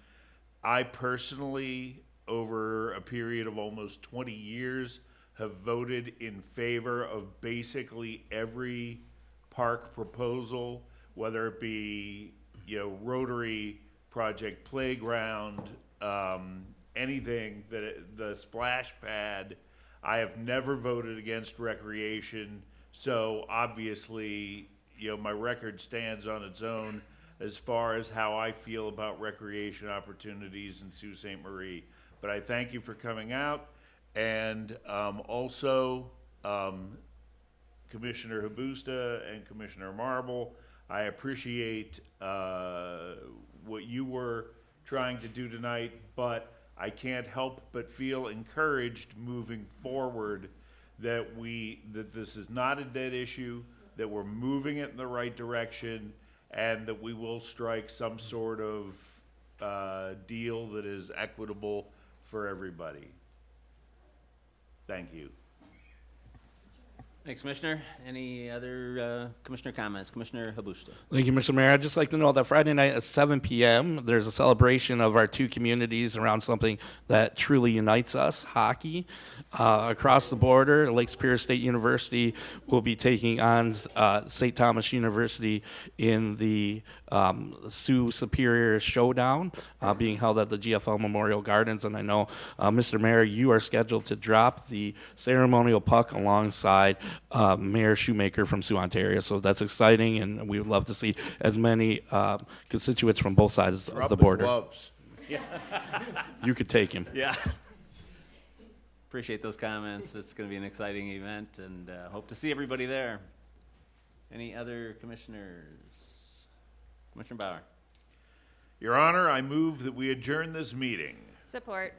I personally, over a period of almost 20 years, have voted in favor of basically every park proposal, whether it be, you know, Rotary Project Playground, anything, the splash pad. I have never voted against recreation, so obviously, you know, my record stands on its own as far as how I feel about recreation opportunities in Sault Ste. Marie. But I thank you for coming out, and also Commissioner Habusta and Commissioner Marble, I appreciate what you were trying to do tonight, but I can't help but feel encouraged moving forward that this is not a dead issue, that we're moving it in the right direction, and that we will strike some sort of deal that is equitable for everybody. Thank you. Thanks, Commissioner. Any other Commissioner comments? Commissioner Habusta. Thank you, Mr. Mayor. I'd just like to know that Friday night at 7 p.m., there's a celebration of our two communities around something that truly unites us, hockey. Across the border, Lake Superior State University will be taking on St. Thomas University in the Sioux Superior Showdown being held at the GFL Memorial Gardens. And I know, Mr. Mayor, you are scheduled to drop the ceremonial puck alongside Mayor Shoemaker from Sioux, Ontario. So that's exciting, and we would love to see as many constituents from both sides of the border. Gloves. Yeah. You could take him. Yeah. Appreciate those comments. It's going to be an exciting event, and hope to see everybody there. Any other commissioners? Commissioner Bauer. Your Honor, I move that we adjourn this meeting. Support.